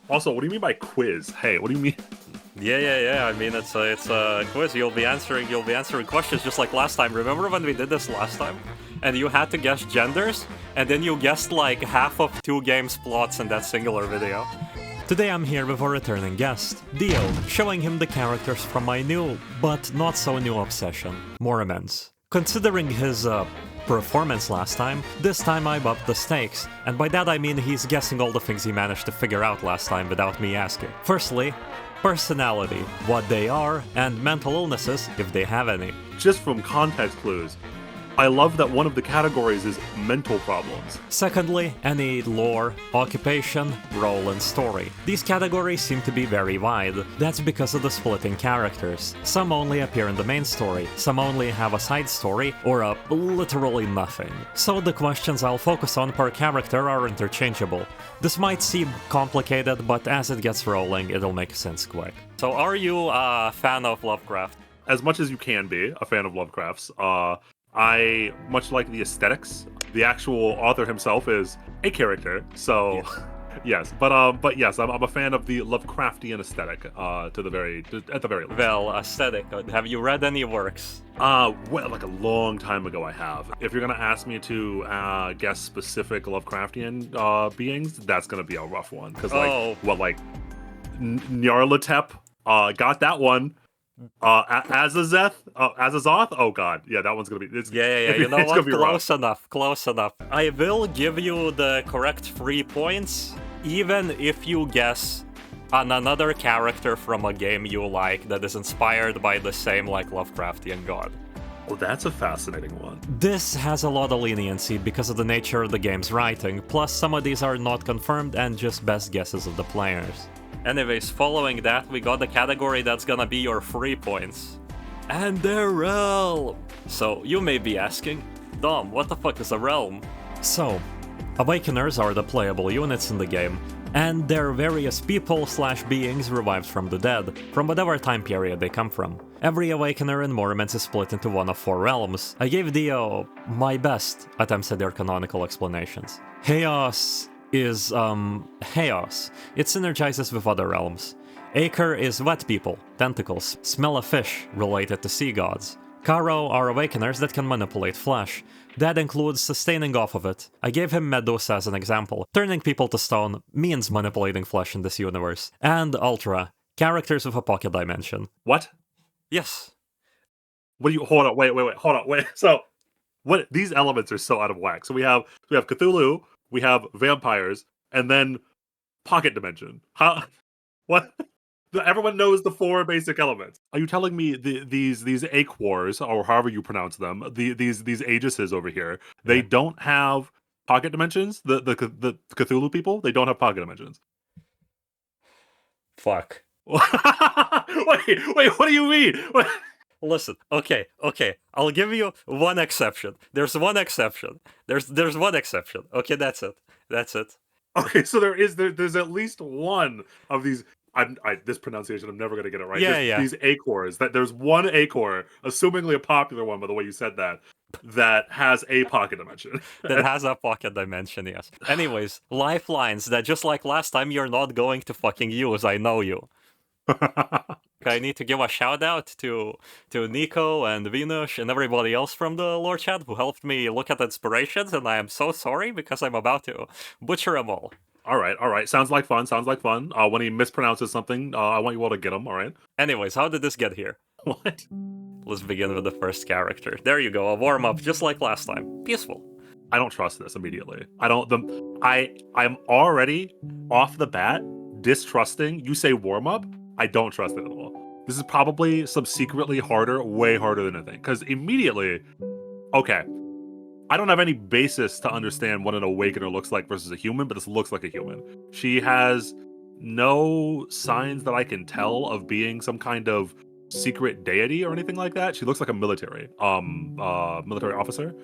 Also, what do you mean by quiz? Hey, what do you mean? Yeah. I mean, it's a quiz. You'll be answering questions just like last time. Remember when we did this last time? And you had to guess genders, and then you guessed like half of 2 games plots in that singular video. Today I'm here with a returning guest, Dio, showing him the characters from my new, but not so new obsession, Morimens. Considering his, performance last time, this time I've upped the stakes, and by that I mean he's guessing all the things he managed to figure out last time without me asking. Firstly, personality, what they are, and mental illnesses, if they have any. Just from context clues, I love that one of the categories is mental problems. Secondly, any lore, occupation, role, and story. These categories seem to be very wide. That's because of the split in characters. Some only appear in the main story, some only have a side story, or a literally nothing. So the questions I'll focus on per character are interchangeable. This might seem complicated, but as it gets rolling, it'll make sense quick. So are you a fan of Lovecraft? As much as you can be a fan of Lovecraft's, I much like the aesthetics. The actual author himself is a character, so yes. But yes, I'm a fan of the Lovecraftian aesthetic. At the very least. Well, aesthetic. Have you read any works? Well, like a long time ago, I have. If you're gonna ask me to guess specific Lovecraftian beings, that's gonna be a rough one. Because Nyarlathotep, got that one. Azazoth? Oh god, yeah, that one's gonna be. Yeah. You know what? Close enough. I will give you the correct 3 points, even if you guess on another character from a game you like that is inspired by the same like Lovecraftian god. Well, that's a fascinating one. This has a lot of leniency because of the nature of the game's writing, plus some of these are not confirmed and just best guesses of the players. Anyways, following that, we got the category that's gonna be your 3 points. And their realm! So, you may be asking, Dom, what the fuck is a realm? So, Awakeners are the playable units in the game, and they're various people/beings revived from the dead, from whatever time period they come from. Every Awakener in Morimens is split into one of 4 realms. I gave Dio my best attempts at their canonical explanations. Chaos is, chaos. It synergizes with other realms. Acre is wet people, tentacles, smell of fish, related to sea gods. Karo are awakeners that can manipulate flesh. That includes sustaining off of it. I gave him Medusa as an example. Turning people to stone means manipulating flesh in this universe. And Ultra, characters with a pocket dimension. What? Yes. What do you, hold on, wait. So, what, these elements are so out of whack. So we have Cthulhu, we have vampires, and then pocket dimension. How? What? Everyone knows the 4 basic elements. Are you telling me these Aquars, or however you pronounce them, these Aegises over here, they don't have pocket dimensions? The Cthulhu people, they don't have pocket dimensions. Fuck. wait, what do you mean? Listen, okay, I'll give you one exception. There's one exception. There's one exception. Okay, that's it. Okay, so there's at least one of these. This pronunciation, I'm never gonna get it right. Yeah. These Acors. That there's one Acor, assumingly a popular one by the way you said that has a pocket dimension. That has a pocket dimension, yes. Anyways, lifelines that just like last time you're not going to fucking use. I know you. I need to give a shout out to Nico and Venus and everybody else from the lore chat who helped me look at inspirations, and I am so sorry because I'm about to butcher them all. All right. Sounds like fun. When he mispronounces something, I want you all to get him, all right? Anyways, how did this get here? What? Let's begin with the first character. There you go, a warm-up just like last time. Peaceful. I don't trust this immediately. I'm already off the bat distrusting. You say warm-up? I don't trust it at all. This is probably some secretly harder, way harder than I think. Because immediately, okay, I don't have any basis to understand what an awakener looks like versus a human, but this looks like a human. She has no signs that I can tell of being some kind of secret deity or anything like that. She looks like a military officer.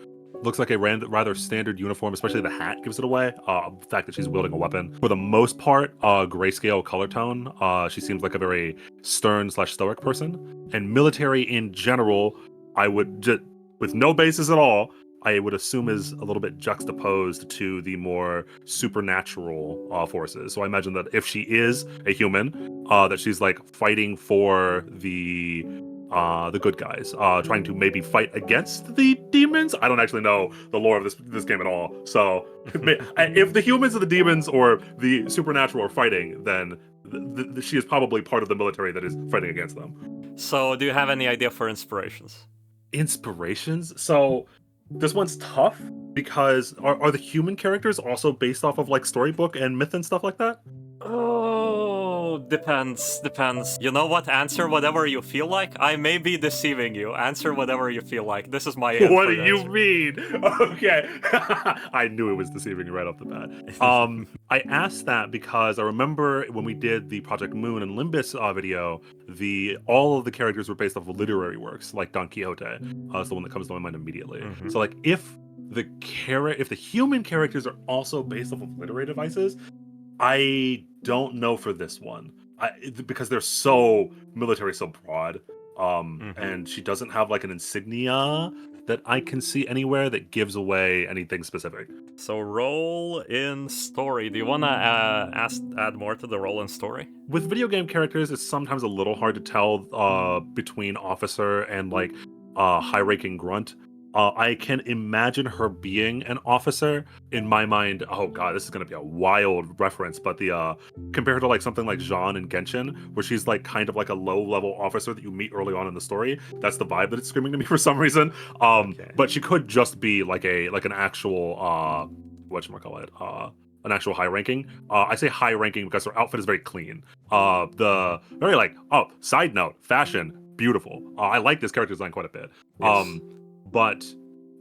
Looks like a rather standard uniform, especially the hat gives it away. The fact that she's wielding a weapon. For the most part, grayscale color tone. She seems like a very stern/stoic person. And military in general, I would just, with no basis at all, I would assume is a little bit juxtaposed to the more supernatural forces. So I imagine that if she is a human, that she's like fighting for the good guys, trying to maybe fight against the demons. I don't actually know the lore of this game at all. So if the humans or the demons or the supernatural are fighting, then she is probably part of the military that is fighting against them. So, do you have any idea for inspirations? Inspirations? So this one's tough because are the human characters also based off of like storybook and myth and stuff like that? Oh, depends. You know what? Answer whatever you feel like. I may be deceiving you. Answer whatever you feel like. This is my answer. What do you mean? Okay. I knew it was deceiving you right off the bat. I asked that because I remember when we did the Project Moon and Limbus video, all of the characters were based off of literary works, like Don Quixote. That's the one that comes to my mind immediately. Mhm. So like if the human characters are also based off of literary devices, I don't know for this one, because they're so military, so broad, and she doesn't have like an insignia that I can see anywhere that gives away anything specific. So, role in story. Do you want to add more to the role in story? With video game characters, it's sometimes a little hard to tell between officer and like high-ranking grunt. I can imagine her being an officer. In my mind, oh god, this is gonna be a wild reference, but compared to like something like Jean in Genshin, where she's like kind of like a low-level officer that you meet early on in the story. That's the vibe that it's screaming to me for some reason. Okay. But she could just be like an actual an actual high ranking. I say high ranking because her outfit is very clean. The very like side note, fashion, beautiful. I like this character design quite a bit. Yes. But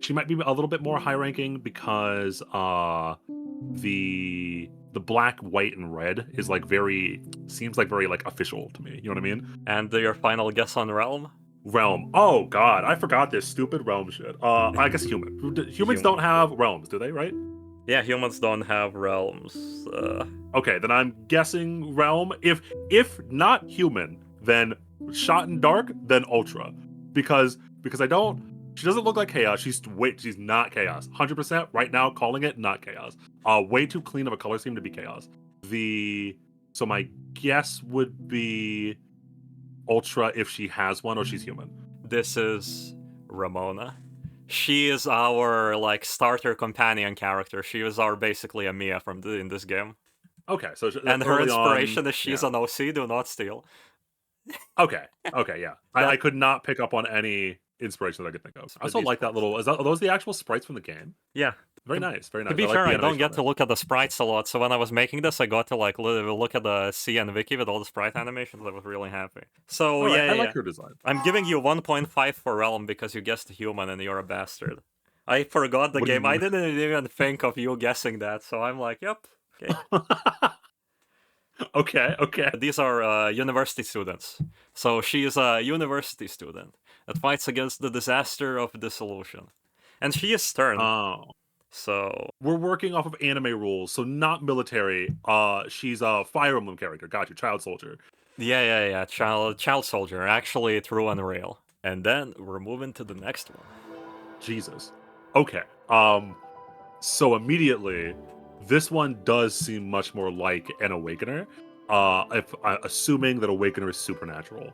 she might be a little bit more high ranking because the black, white, and red is like seems like very like official to me. You know what I mean? And your final guess on realm? Realm. Oh god, I forgot this stupid realm shit. I guess humans don't have realms, do they? Right? Yeah, humans don't have realms. Okay, then I'm guessing realm. If not human, then shot in dark, then ultra, because I don't. She doesn't look like chaos. She's not chaos. 100% right now, calling it not chaos. Way too clean of a color scheme to be chaos. So my guess would be ultra if she has one or she's human. This is Ramona. She is our like starter companion character. She is our basically a Mia in this game. Okay, so and her inspiration is she's an OC. Do not steal. Okay, yeah. I could not pick up on any inspiration that I could think of. I also like that little. Are those the actual sprites from the game? Yeah. Very nice, very nice. To be fair, I don't get to look at the sprites a lot, so when I was making this, I got to like look at the CN Wiki with all the sprite animations. I was really happy. So I like her design. I'm giving you 1.5 for realm because you guessed human and you're a bastard. I forgot the game. I didn't even think of you guessing that, so I'm like, yep. Okay. Okay. These are university students. So she is a university student that fights against the disaster of dissolution. And she is stern. Oh. So we're working off of anime rules, so not military. She's a Fire Emblem character. Got you, child soldier. Yeah. Child soldier. Actually, through Unreal. And then we're moving to the next one. Jesus. Okay. So immediately, this one does seem much more like an Awakener. Assuming that Awakener is supernatural.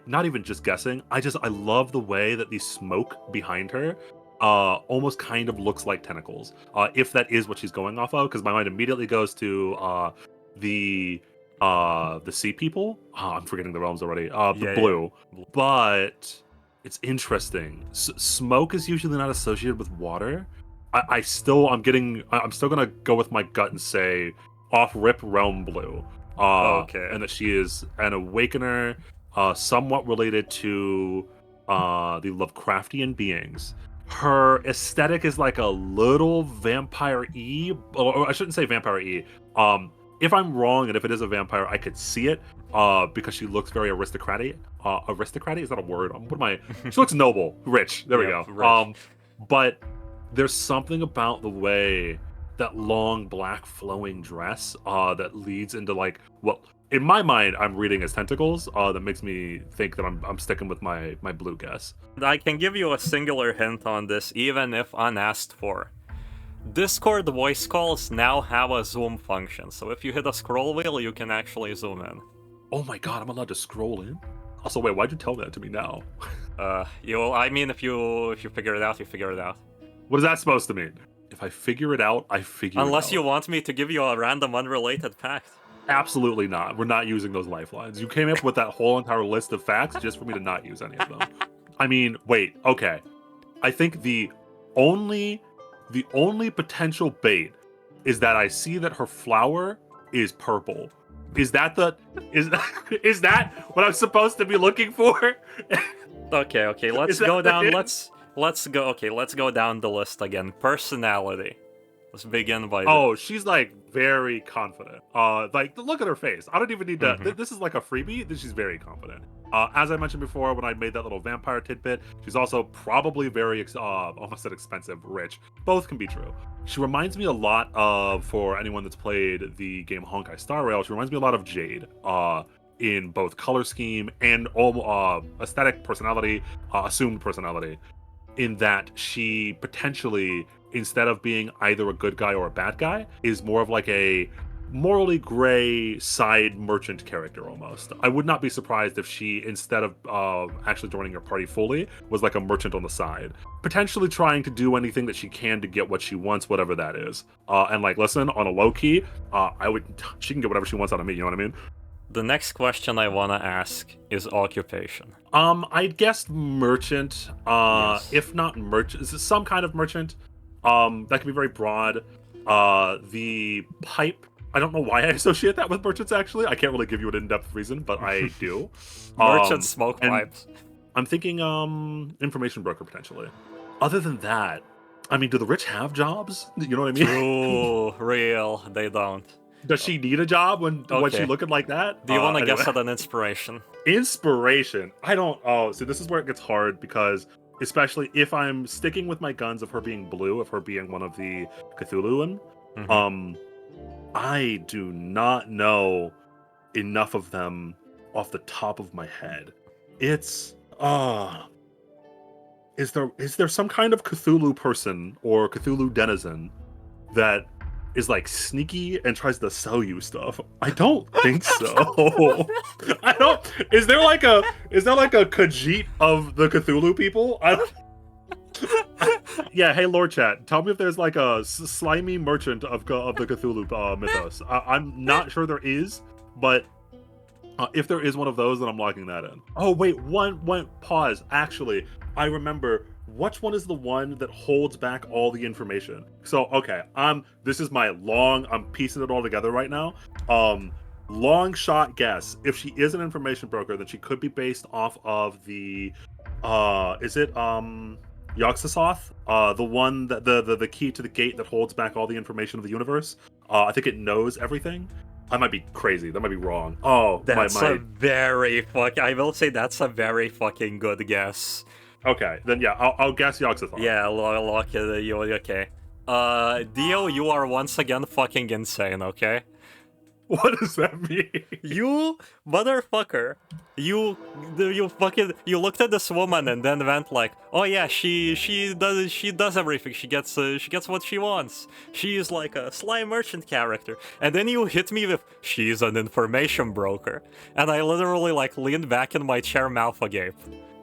Not even just guessing. I love the way that the smoke behind her almost kind of looks like tentacles. If that is what she's going off of, because my mind immediately goes to the sea people. I'm forgetting the realms already. Blue. But it's interesting. Smoke is usually not associated with water. I'm still gonna go with my gut and say off rip realm blue. Okay. And that she is an Awakener. Somewhat related to the Lovecraftian beings. Her aesthetic is like a little vampire-y, or I shouldn't say vampire-y. If I'm wrong, and if it is a vampire, I could see it because she looks very aristocratic. Aristocratic? Is that a word? She looks noble, rich. There we go. Rich. But there's something about the way that long black flowing dress that leads into like what in my mind, I'm reading as tentacles. That makes me think that I'm sticking with my blue guess. I can give you a singular hint on this, even if unasked for. Discord voice calls now have a zoom function, so if you hit a scroll wheel, you can actually zoom in. Oh my god, I'm allowed to scroll in? Also, wait, why'd you tell that to me now? I mean, if you figure it out, you figure it out. What is that supposed to mean? If I figure it out, I figure it out. Unless you want me to give you a random unrelated fact. Absolutely not. We're not using those lifelines. You came up with that whole entire list of facts just for me to not use any of them. I mean, wait, okay. I think the only potential bait is that I see that her flower is purple. Is that what I'm supposed to be looking for? Okay, let's go down. Let's go down the list again. Personality. Let's begin by. Oh, she's like very confident. Like look at her face. I don't even need to. This is like a freebie. She's very confident. As I mentioned before, when I made that little vampire tidbit, she's also probably very almost said expensive, rich. Both can be true. She reminds me a lot of, for anyone that's played the game Honkai Star Rail, she reminds me a lot of Jade. In both color scheme and aesthetic, personality, assumed personality, in that she potentially, instead of being either a good guy or a bad guy, is more of like a morally gray side merchant character almost. I would not be surprised if she, instead of actually joining your party fully, was like a merchant on the side, potentially trying to do anything that she can to get what she wants, whatever that is. And like, listen, on a low key, she can get whatever she wants out of me. You know what I mean? The next question I want to ask is occupation. I guessed merchant. Yes. If not merchant, is it some kind of merchant? That can be very broad. The pipe. I don't know why I associate that with merchants. Actually, I can't really give you an in-depth reason, but I do. Merchant smoke pipes. I'm thinking information broker potentially. Other than that, I mean, do the rich have jobs? You know what I mean? True, real. They don't. Does she need a job when she looking like that? Do you want to guess at an inspiration? Inspiration? I don't. Oh, so this is where it gets hard because, especially if I'm sticking with my guns of her being blue, of her being one of the Cthulhuan, I do not know enough of them off the top of my head. It's is there some kind of Cthulhu person or Cthulhu denizen that is like sneaky and tries to sell you stuff? I don't think so. I don't. Is there like a Khajiit of the Cthulhu people? Yeah. Hey, Lord Chat, tell me if there's like a slimy merchant of the Cthulhu mythos. I'm not sure there is, but if there is one of those, then I'm locking that in. Oh wait, one pause. Actually, I remember. Which one is the one that holds back all the information? So, okay, this is my I'm piecing it all together right now. Long shot guess. If she is an information broker, then she could be based off of the, is it, Yogg-Sothoth? The one that, the key to the gate that holds back all the information of the universe. I think it knows everything. I might be crazy. That might be wrong. Oh, I will say that's a very fucking good guess. Okay, then yeah, I'll guess Yogg-Sothoth. Yeah, lock it. Okay. Dio, you are once again fucking insane, okay? What does that mean? You motherfucker. You looked at this woman and then went like, oh yeah, she does everything. She gets what she wants. She is like a sly merchant character. And then you hit me with, she's an information broker. And I literally like leaned back in my chair, mouth agape.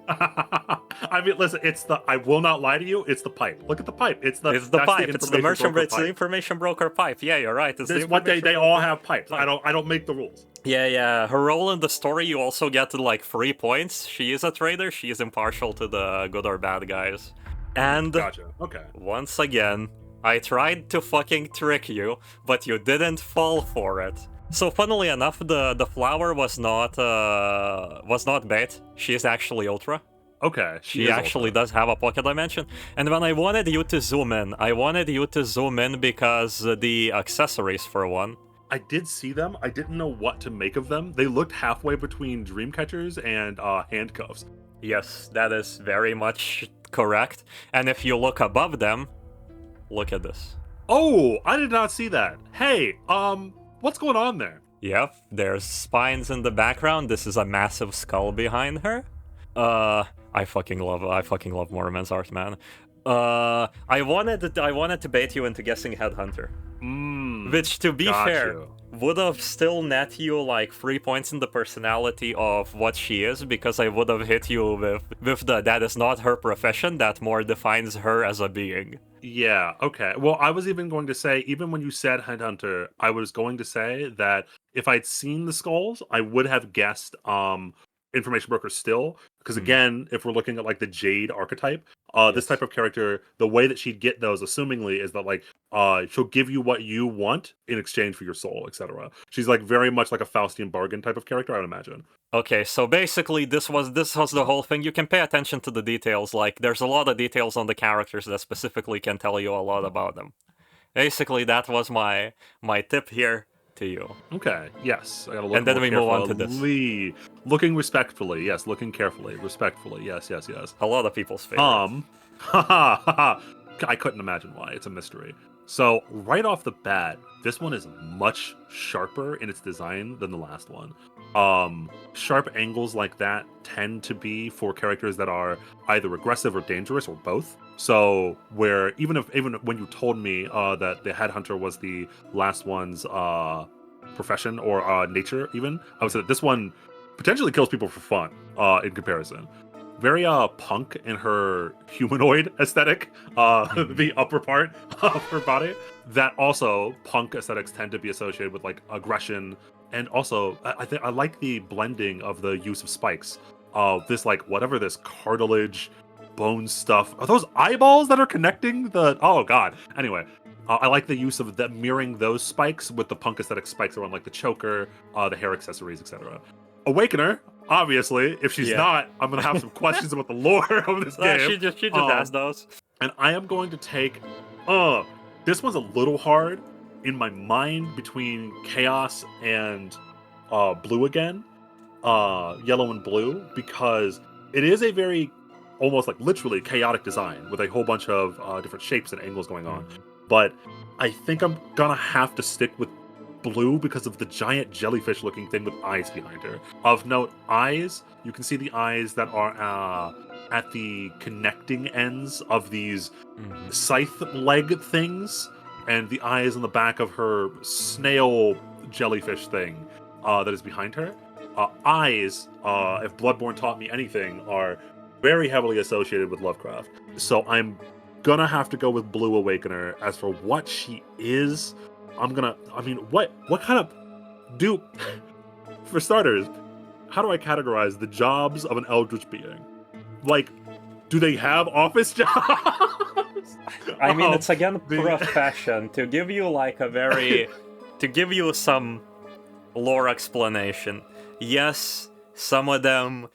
I mean, listen, I will not lie to you, it's the pipe. Look at the pipe. It's the pipe. It's the information broker pipe. Yeah, you're right. They all have pipes. I don't make the rules. Yeah. Her role in the story, you also get like 3 points. She is a trader. She is impartial to the good or bad guys. And gotcha. Okay. Once again, I tried to fucking trick you, but you didn't fall for it. So funnily enough, the flower was not bait. She is actually Ultra. Okay. She actually does have a pocket dimension. And when I wanted you to zoom in, because the accessories for one. I did see them. I didn't know what to make of them. They looked halfway between dream catchers and handcuffs. Yes, that is very much correct. And if you look above them, look at this. Oh, I did not see that. Hey, what's going on there? Yep, there's spines in the background. This is a massive skull behind her. I fucking love Morimens art, man. I wanted to bait you into guessing Headhunter. Which, to be fair, would have still net you like 3 points in the personality of what she is, because I would have hit you with the that is not her profession, that more defines her as a being. Yeah, okay. Well, I was even going to say, even when you said Headhunter, I was going to say that if I'd seen the skulls, I would have guessed Information Broker still. Because again, if we're looking at like the Jade archetype, this type of character, the way that she'd get those, assumingly, is that like she'll give you what you want in exchange for your soul, etc. She's like very much like a Faustian bargain type of character, I would imagine. Okay, so basically this was the whole thing. You can pay attention to the details, like there's a lot of details on the characters that specifically can tell you a lot about them. Basically, that was my tip here to you. Okay, yes. I gotta look and then we move on to this. Looking respectfully, yes. Looking carefully, respectfully, yes. A lot of people's favorite. I couldn't imagine why. It's a mystery. So, right off the bat, this one is much sharper in its design than the last one. Sharp angles like that tend to be for characters that are either aggressive or dangerous, or both. So, where even when you told me that the Headhunter was the last one's profession or nature, even, I would say that this one potentially kills people for fun in comparison. Very punk in her humanoid aesthetic, the upper part of her body. That also, punk aesthetics tend to be associated with like aggression, and also I like the blending of the use of spikes. This like whatever this cartilage, bone stuff. Are those eyeballs that are connecting the? Oh god. Anyway, I like the use of mirroring those spikes with the punk aesthetic spikes around like the choker, the hair accessories, etc. Awakener. Obviously, if she's not, I'm gonna have some questions about the lore of this game. She just asked those. And I am going to take. This one's a little hard in my mind between chaos and blue again, yellow and blue, because it is a very almost like literally chaotic design with a whole bunch of different shapes and angles going on. But I think I'm gonna have to stick with blue because of the giant jellyfish looking thing with eyes behind her. Of note, eyes, you can see the eyes that are at the connecting ends of these scythe leg things, and the eyes on the back of her snail jellyfish thing that is behind her. Eyes, if Bloodborne taught me anything, are very heavily associated with Lovecraft. So I'm gonna have to go with Blue Awakener. As for what she is, what kind of for starters, how do I categorize the jobs of an eldritch being? Like, do they have office jobs? I mean, it's again profession. To give you like to give you some lore explanation. Yes, some of them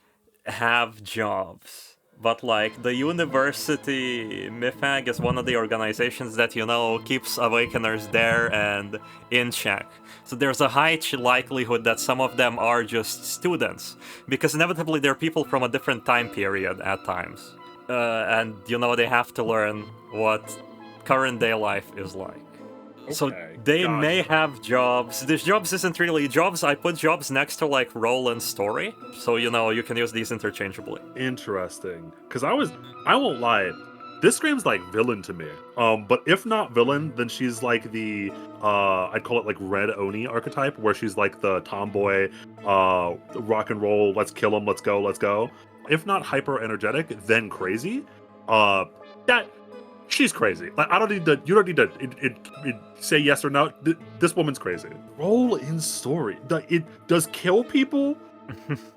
have jobs. But like the university, MIFAG is one of the organizations that, keeps Awakeners there and in check. So there's a high likelihood that some of them are just students, because inevitably they're people from a different time period at times. And they have to learn what current day life is like. Okay, so they may have jobs. These jobs isn't really jobs. I put jobs next to like role and story, so you can use these interchangeably. Interesting, because I won't lie, this screams like villain to me. But if not villain, then she's like the I'd call it like Red Oni archetype, where she's like the tomboy, rock and roll, let's kill him, let's go. If not hyper energetic, then crazy. She's crazy. Like you don't need to say yes or no. This woman's crazy. Role in story. It does kill people.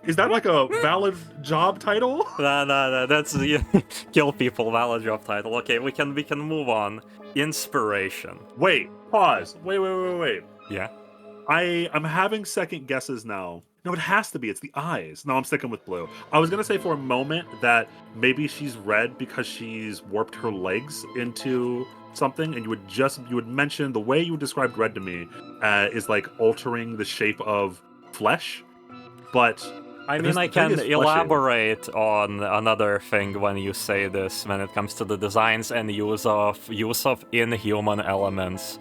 Is that like a valid job title? No. That's kill people. Valid job title. Okay, we can move on. Inspiration. Wait. Pause. Wait. Yeah. I'm having second guesses now. No, it has to be. It's the eyes. No, I'm sticking with blue. I was going to say for a moment that maybe she's red because she's warped her legs into something, and you would mention the way you described red to me is like altering the shape of flesh. But I mean, I can elaborate on another thing when you say this, when it comes to the designs and use of inhuman elements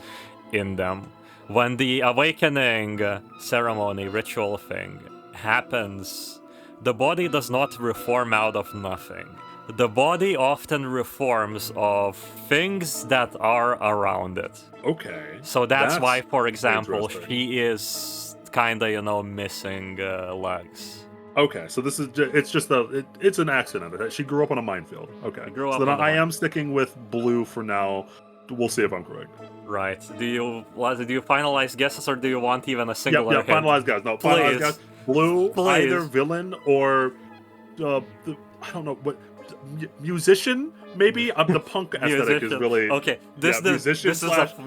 in them. When the awakening ceremony ritual thing happens, the body does not reform out of nothing. The body often reforms of things that are around it. Okay. So that's why, for example, interesting. she is kinda, you know, missing legs. Okay, so this is it's an accident. She grew up on a minefield. Okay, grew so up then on a I am sticking with blue for now. We'll see if I'm correct. Right. Do you finalize guesses, or do you want even a singular Yep, hint? finalize guys. No, Please. finalize guys. Blue, Please. either villain or I don't know what musician. Maybe the punk aesthetic is really okay. musician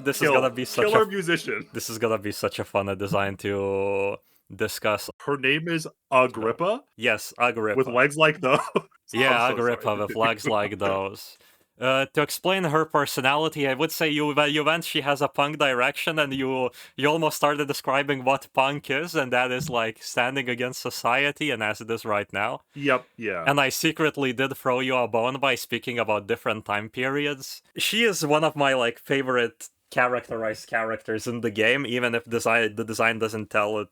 This is gonna be such killer a musician. this is gonna be such a fun design to discuss. Her name is Agrippa. Yes, Agrippa. With legs like those. Yeah, I'm so Agrippa sorry. with legs like those. To explain her personality, I would say you went she has a punk direction, and you almost started describing what punk is, and that is like standing against society, and as it is right now. Yep, yeah. And I secretly did throw you a bone by speaking about different time periods. She is one of my like favorite characterized characters in the game, even if the design doesn't tell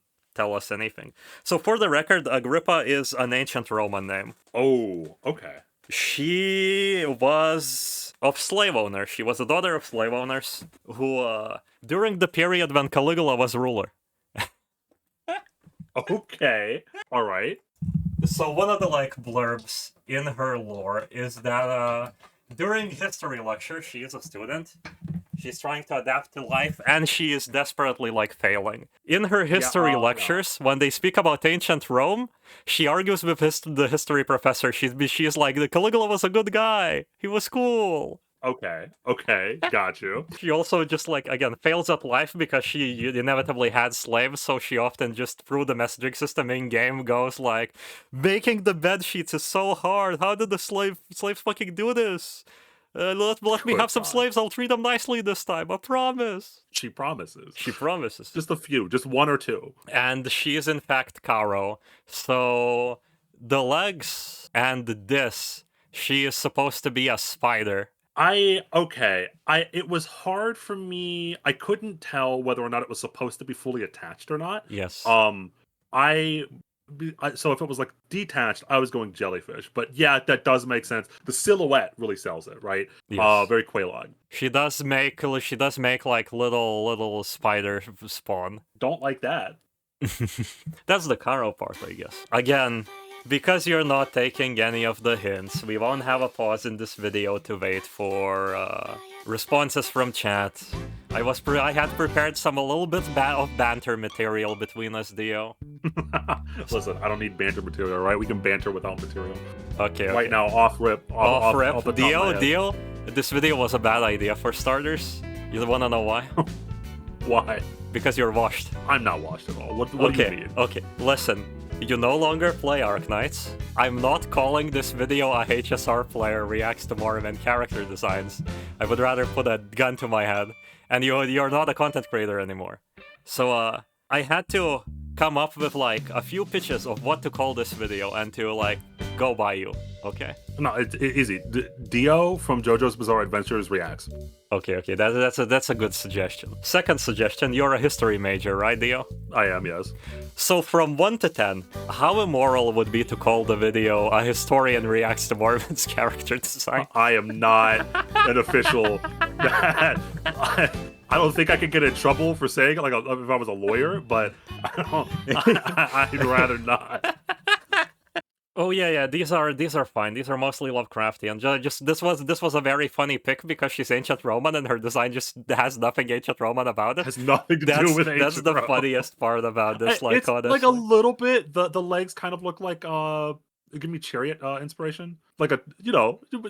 us anything. So for the record, Agrippa is an ancient Roman name. Oh, okay. She was of slave owners. She was the daughter of slave owners who, during the period when Caligula was ruler. Okay, all right. So one of the like blurbs in her lore is that during history lecture, she is a student. She's trying to adapt to life, and she is desperately like failing. In her history lectures, when they speak about ancient Rome, she argues with the history professor. She's like, the Caligula was a good guy. He was cool. Okay, got you. She also just like, again, fails at life because she inevitably had slaves, so she often just through the messaging system in game goes like, making the bed sheets is so hard. How did the slaves fucking do this? Let me have some slaves. I'll treat them nicely this time. I promise. She promises. She promises. Just a few, just one or two. And she is in fact Caro. So the legs and this, she is supposed to be a spider. It was hard for me. I couldn't tell whether or not it was supposed to be fully attached or not. Yes. So if it was like detached, I was going jellyfish. But yeah, that does make sense. The silhouette really sells it, right? Yes. Very Quelaag. She does make like little spider spawn. Don't like that. That's the Caro part, I guess. Again, because you're not taking any of the hints, we won't have a pause in this video to wait for responses from chat. I had prepared a little bit of banter material between us, Dio. Listen, I don't need banter material, right? We can banter without material. Okay. Right now, off rip. Dio, this video was a bad idea for starters. You wanna know why? Why? Because you're washed. I'm not washed at all. What do you mean? Okay, listen. You no longer play Arknights. I'm not calling this video a HSR player reacts to Morimens character designs. I would rather put a gun to my head. And you're not a content creator anymore. So I had to come up with like a few pitches of what to call this video and to like go by you, okay? No, it's easy. Dio from JoJo's Bizarre Adventures reacts. Okay, that's a good suggestion. Second suggestion, you're a history major, right, Dio? I am, yes. So from 1 to 10, how immoral would be to call the video a historian reacts to Morimens character design? I am not an official. I don't think I could get in trouble for saying it, like if I was a lawyer, but I'd rather not. Oh yeah, these are fine. These are mostly Lovecraftian. Just this was a very funny pick because she's ancient Roman and her design just has nothing ancient Roman about it. Has nothing to do with ancient That's the Roman. Funniest part about this. Like, it's honestly. like a little bit. The legs kind of look like give me chariot inspiration. Like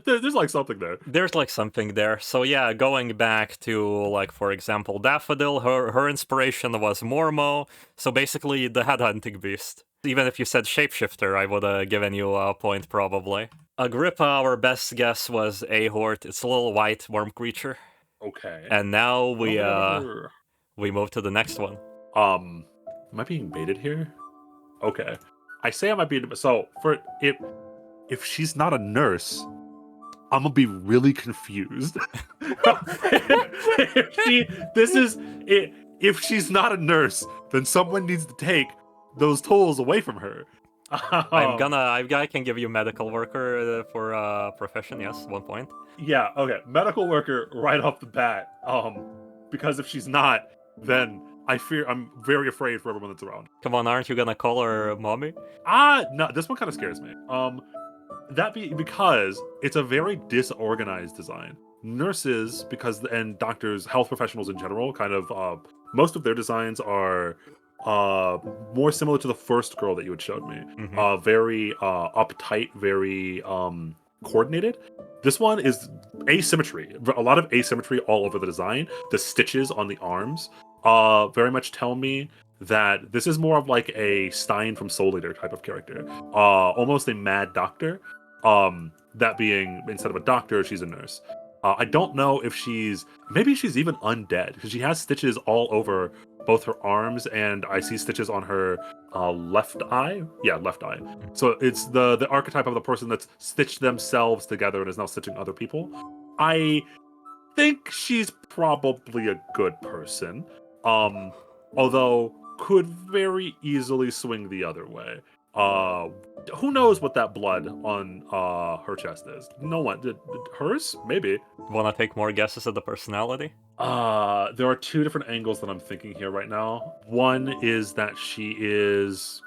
there's like something there. There's like something there. So yeah, going back to like for example Daffodil, her inspiration was Mormo. So basically the headhunting beast. Even if you said shapeshifter, I would have given you a point probably. Agrippa, our best guess was a hort. It's a little white worm creature. Okay. And now we move to the next one. Am I being baited here? Okay. I say I might be. So for if she's not a nurse, I'm gonna be really confused. if she's not a nurse, then someone needs to take those tools away from her. I can give you medical worker for profession. Yes, 1 point. Yeah, okay. Medical worker right off the bat. Because if she's not, then I'm very afraid for everyone that's around. Come on, aren't you gonna call her mommy? No, this one kind of scares me. Because it's a very disorganized design. Nurses, and doctors, health professionals in general, kind of most of their designs are more similar to the first girl that you had showed me. Very uptight, very coordinated. This one is asymmetry. A lot of asymmetry all over the design. The stitches on the arms very much tell me that this is more of like a Stein from Soul Eater type of character. Almost a mad doctor. That being, instead of a doctor, she's a nurse. I don't know if maybe she's even undead, because she has stitches all over both her arms, and I see stitches on her left eye. Yeah, left eye. So it's the archetype of the person that's stitched themselves together and is now stitching other people. I think she's probably a good person, although could very easily swing the other way. Who knows what that blood on her chest is? No one. Hers? Maybe. Wanna take more guesses at the personality? There are two different angles that I'm thinking here right now. One is that she is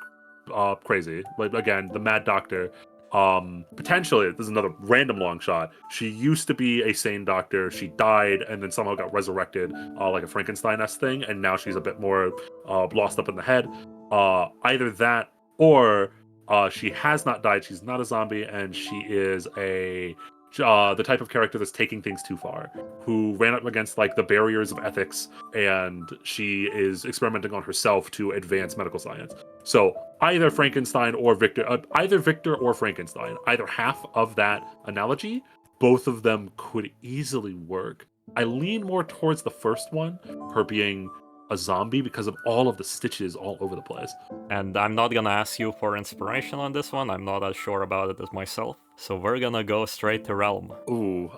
crazy. Like, again, the Mad Doctor. Potentially, this is another random long shot. She used to be a sane doctor. She died and then somehow got resurrected, like a Frankenstein-esque thing, and now she's a bit more lost up in the head. Either that, or she has not died. She's not a zombie, and she is the type of character that's taking things too far, who ran up against like the barriers of ethics, and she is experimenting on herself to advance medical science. So either Frankenstein or Victor, either Victor or Frankenstein, either half of that analogy, both of them could easily work. I lean more towards the first one, her being a zombie, because of all of the stitches all over the place. And I'm not gonna ask you for inspiration on this one. I'm not as sure about it as myself. So we're gonna go straight to Realm. Ooh,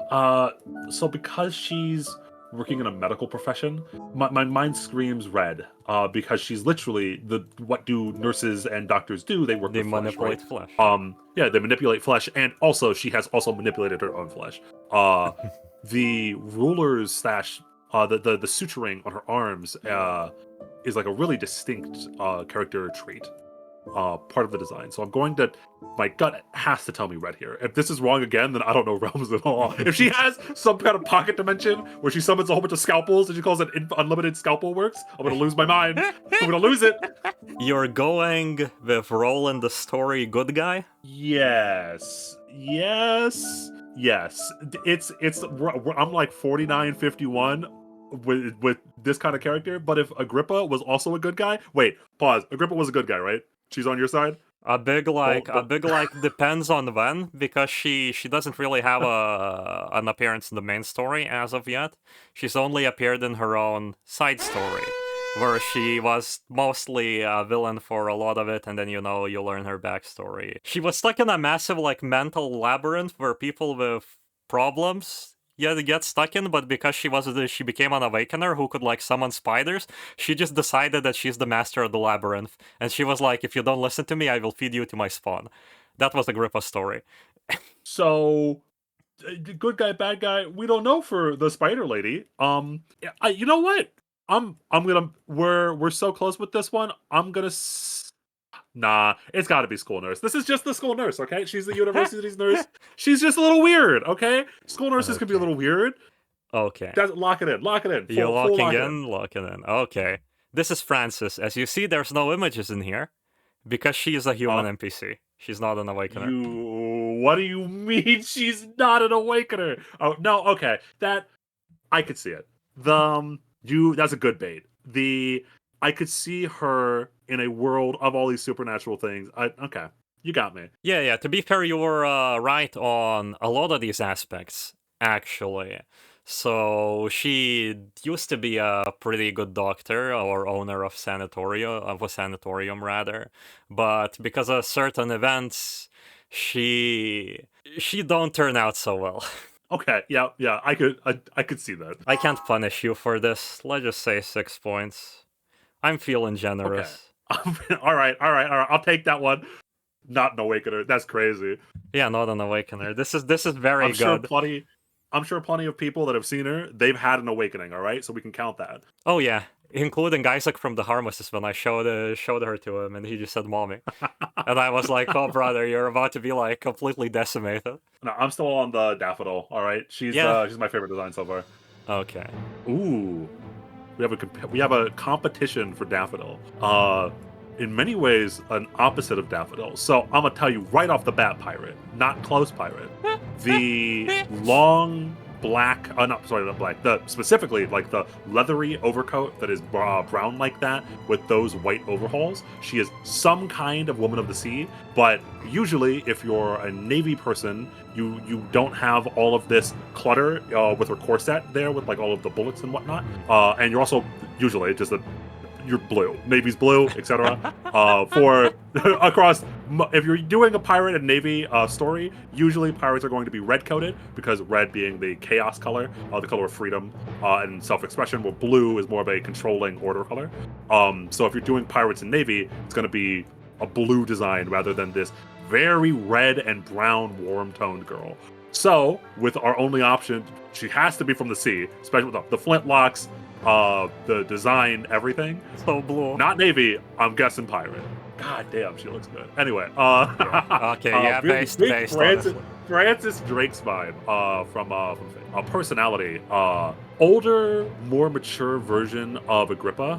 so because she's working in a medical profession, my mind screams red, because she's literally what do nurses and doctors do? They work with flesh, manipulate right? flesh. Yeah, they manipulate flesh, and also she has also manipulated her own flesh. The rulers slash the suturing on her arms is like a really distinct character trait, part of the design. So my gut has to tell me red here. If this is wrong again, then I don't know realms at all. If she has some kind of pocket dimension where she summons a whole bunch of scalpels and she calls it unlimited scalpel works, I'm gonna lose my mind. I'm gonna lose it. You're going with role in the story good guy? Yes. I'm like 49-51 with this kind of character, but if Agrippa was also a good guy, wait, pause. Agrippa was a good guy, right? She's on your side? A big like depends on when, because she doesn't really have an appearance in the main story as of yet. She's only appeared in her own side story, where she was mostly a villain for a lot of it, and then you learn her backstory. She was stuck in a massive like mental labyrinth where people with problems get stuck in, but because she became an awakener who could like summon spiders, she just decided that she's the master of the labyrinth, and she was like, if you don't listen to me, I will feed you to my spawn. That was Agrippa's story. So good guy, bad guy, we don't know for the spider lady. You know what, we're so close with this one. Nah, it's got to be school nurse. This is just the school nurse, okay? She's the university's nurse. She's just a little weird, okay? School nurses can be a little weird. Okay. Lock it in. You're locking in. Okay. This is Francis. As you see, there's no images in here, because she is a human NPC. She's not an awakener. What do you mean she's not an awakener? Oh, no, okay. That, I could see it. That's a good bait. I could see her in a world of all these supernatural things. Okay, you got me. Yeah. To be fair, you were right on a lot of these aspects, actually. So she used to be a pretty good doctor or owner of a sanatorium rather, but because of certain events, she don't turn out so well. Okay, yeah, I could see that. I can't punish you for this. Let's just say 6 points. I'm feeling Okay. generous. All right. I'll take that one. Not an awakener. That's crazy. Yeah, not an awakener. This is very I'm sure good. plenty. I'm sure plenty of people that have seen her, they've had an awakening. All right, so we can count that. Oh yeah, including Isaac from the Harmless when I showed her to him, and he just said "mommy," and I was like, "Oh brother, you're about to be like completely decimated." No, I'm still on the Daffodil. All right, she's Yeah. she's my favorite design so far. Okay. Ooh, we have a competition for Daffodil. In many ways, an opposite of Daffodil. So I'm gonna tell you right off the bat, pirate, not close pirate. The long black, not black. The specifically like the leathery overcoat that is brown like that with those white overhauls. She is some kind of woman of the sea, but usually, if you're a navy person, you don't have all of this clutter with her corset there with like all of the bullets and whatnot, and you're also usually just you're blue, navy's blue, etc. For across, if you're doing a pirate and navy story, usually pirates are going to be red coated because red being the chaos color, the color of freedom and self-expression, while blue is more of a controlling order color. So if you're doing pirates and navy, it's going to be a blue design rather than this very red and brown warm toned girl. So with our only option, she has to be from the sea, especially with the flintlocks, the design, everything. So blue. Not navy. I'm guessing pirate. God damn, she looks good. Anyway, Okay, yeah, based Francis Drake's vibe from personality. Older, more mature version of Agrippa,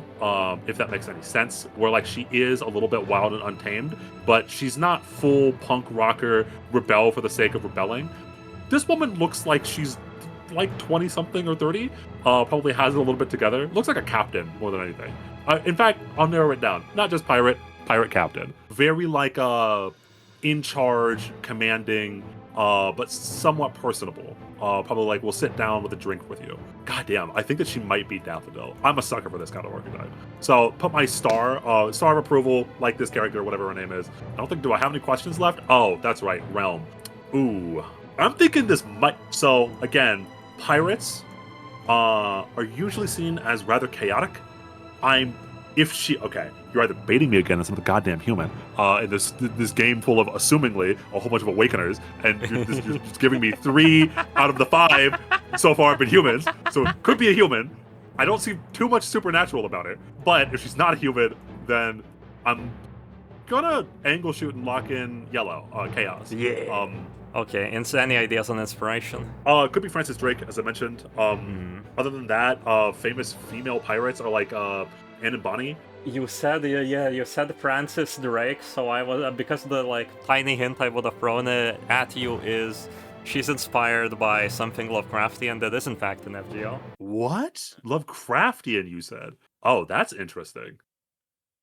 if that makes any sense. Where like she is a little bit wild and untamed, but she's not full punk rocker rebel for the sake of rebelling. This woman looks like she's like 20 something or 30. Probably has it a little bit together. Looks like a captain more than anything. In fact, I'll narrow it down. Not just pirate captain. Very like in charge, commanding, but somewhat personable. Probably like we'll sit down with a drink with you. God damn, I think that she might be Daffodil. I'm a sucker for this kind of archetype. So put my star of approval, like this character, whatever her name is. I don't think, do I have any questions left? Oh, that's right, realm. Ooh, I'm thinking this might. So again, pirates are usually seen as rather chaotic. You're either baiting me again as some goddamn human in this game full of assumingly a whole bunch of awakeners, and you're just giving me 3 out of the 5 so far have been humans, so it could be a human. I don't see too much supernatural about it, but if she's not a human, then I'm gonna angle shoot and lock in yellow, chaos. Yeah. Okay, any ideas on inspiration? It could be Francis Drake, as I mentioned. Other than that, famous female pirates are like Anne and Bonnie. You said you said Francis Drake, so I was because the like tiny hint I would have thrown at you is she's inspired by something Lovecraftian that is in fact an FGO. What? Lovecraftian, you said? Oh, that's interesting.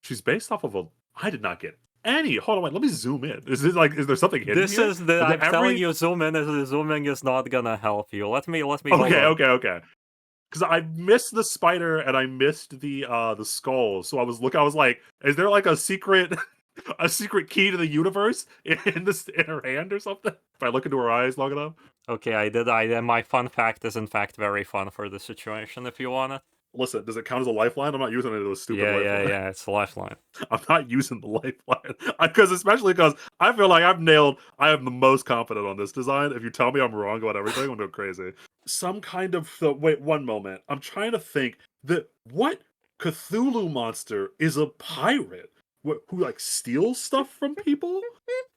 She's based off of I did not get any. Hold on, wait. Let me zoom in. Is there something hidden here? I'm telling you, zooming is not gonna help you. Let me. Okay. Because I missed the spider and I missed the skull. So I was like, is there like a secret key to the universe in her hand or something? If I look into her eyes long enough. Okay, I did. My fun fact is in fact very fun for the situation. If you want it. Listen, does it count as a lifeline? I'm not using any of those stupid lifelines. Yeah, it's a lifeline. I'm not using the lifeline. Especially because I feel like I am the most confident on this design. If you tell me I'm wrong about everything, I'm going crazy. Some kind of, wait, one moment. I'm trying to think what Cthulhu monster is a pirate? Who like steals stuff from people?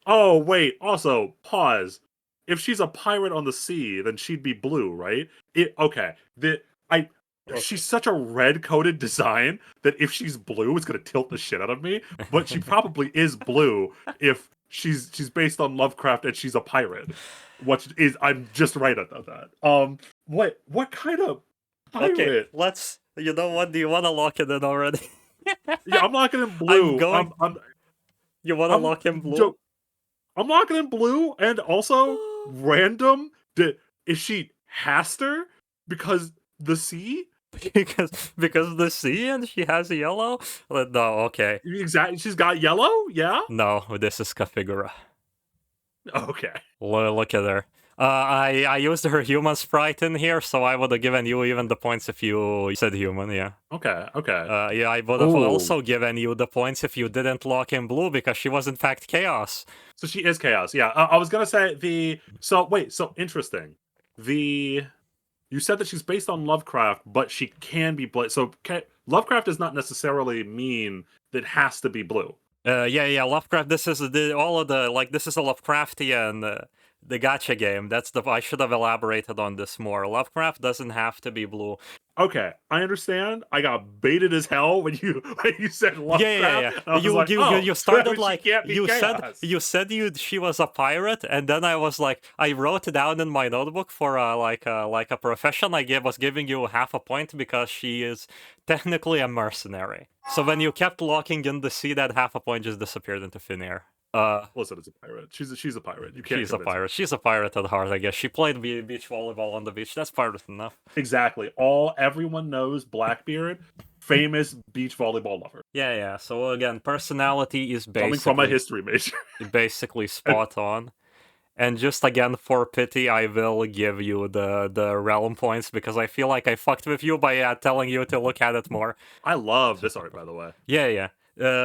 Oh, wait, also, pause. If she's a pirate on the sea, then she'd be blue, right? Okay. She's such a red-coated design that if she's blue, it's gonna tilt the shit out of me. But she probably is blue if she's based on Lovecraft and she's a pirate. I'm just right about that. What kind of pirate? Okay, let's. You know what? Do you want to lock it in already? Yeah, I'm locking in blue. You want to lock in blue? I'm locking in blue, and also random. Is she Haster because the sea? because the sea and she has yellow? No, okay. Exactly. She's got yellow? Yeah? No, this is Kathigura. Okay. Look at her. I used her human sprite in here, so I would have given you even the points if you said human, yeah. Okay, okay. Yeah, I would have also given you the points if you didn't lock in blue, because she was in fact chaos. So she is chaos. Yeah, I was gonna say So wait, so interesting. You said that she's based on Lovecraft, but she can be so Lovecraft does not necessarily mean that it has to be blue. Yeah, Lovecraft. This is all of the this is a Lovecraftian the gacha game. I should have elaborated on this more. Lovecraft doesn't have to be blue. Okay, I understand. I got baited as hell when you said Lovecraft. Yeah. I was like, You started she like can't be chaos. you said she was a pirate, and then I was like, I wrote it down in my notebook for like a profession. Was giving you half a point because she is technically a mercenary. So when you kept locking in the sea, that half a point just disappeared into thin air. Listen, it's a pirate. She's a pirate. You can't. She's a pirate. Her. She's a pirate at heart, I guess. She played beach volleyball on the beach. That's pirate enough. Exactly. Everyone knows Blackbeard, famous beach volleyball lover. Yeah. So again, personality is basically coming from a history major. Basically spot on. And just again, for pity, I will give you the realm points because I feel like I fucked with you by telling you to look at it more. I love this art, by the way. Yeah.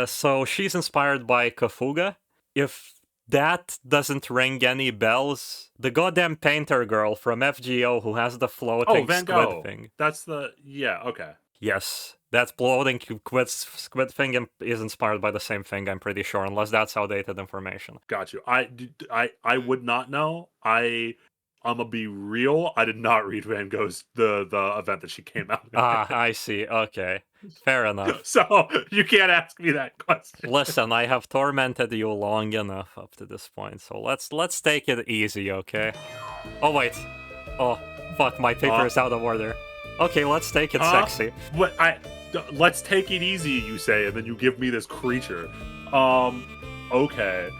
So she's inspired by Kathigura. If that doesn't ring any bells, the goddamn painter girl from FGO who has the floating squid thing. That's okay. Yes, that floating squid thing is inspired by the same thing, I'm pretty sure, unless that's outdated information. Got you. I would not know. I'm gonna be real. I did not read Van Gogh's the event that she came out. I see. Okay, fair enough. So you can't ask me that question. Listen, I have tormented you long enough up to this point, so let's take it easy, okay? Oh wait. Oh fuck, my paper is out of order. Okay, let's take it sexy. Let's take it easy, you say, and then you give me this creature. Okay.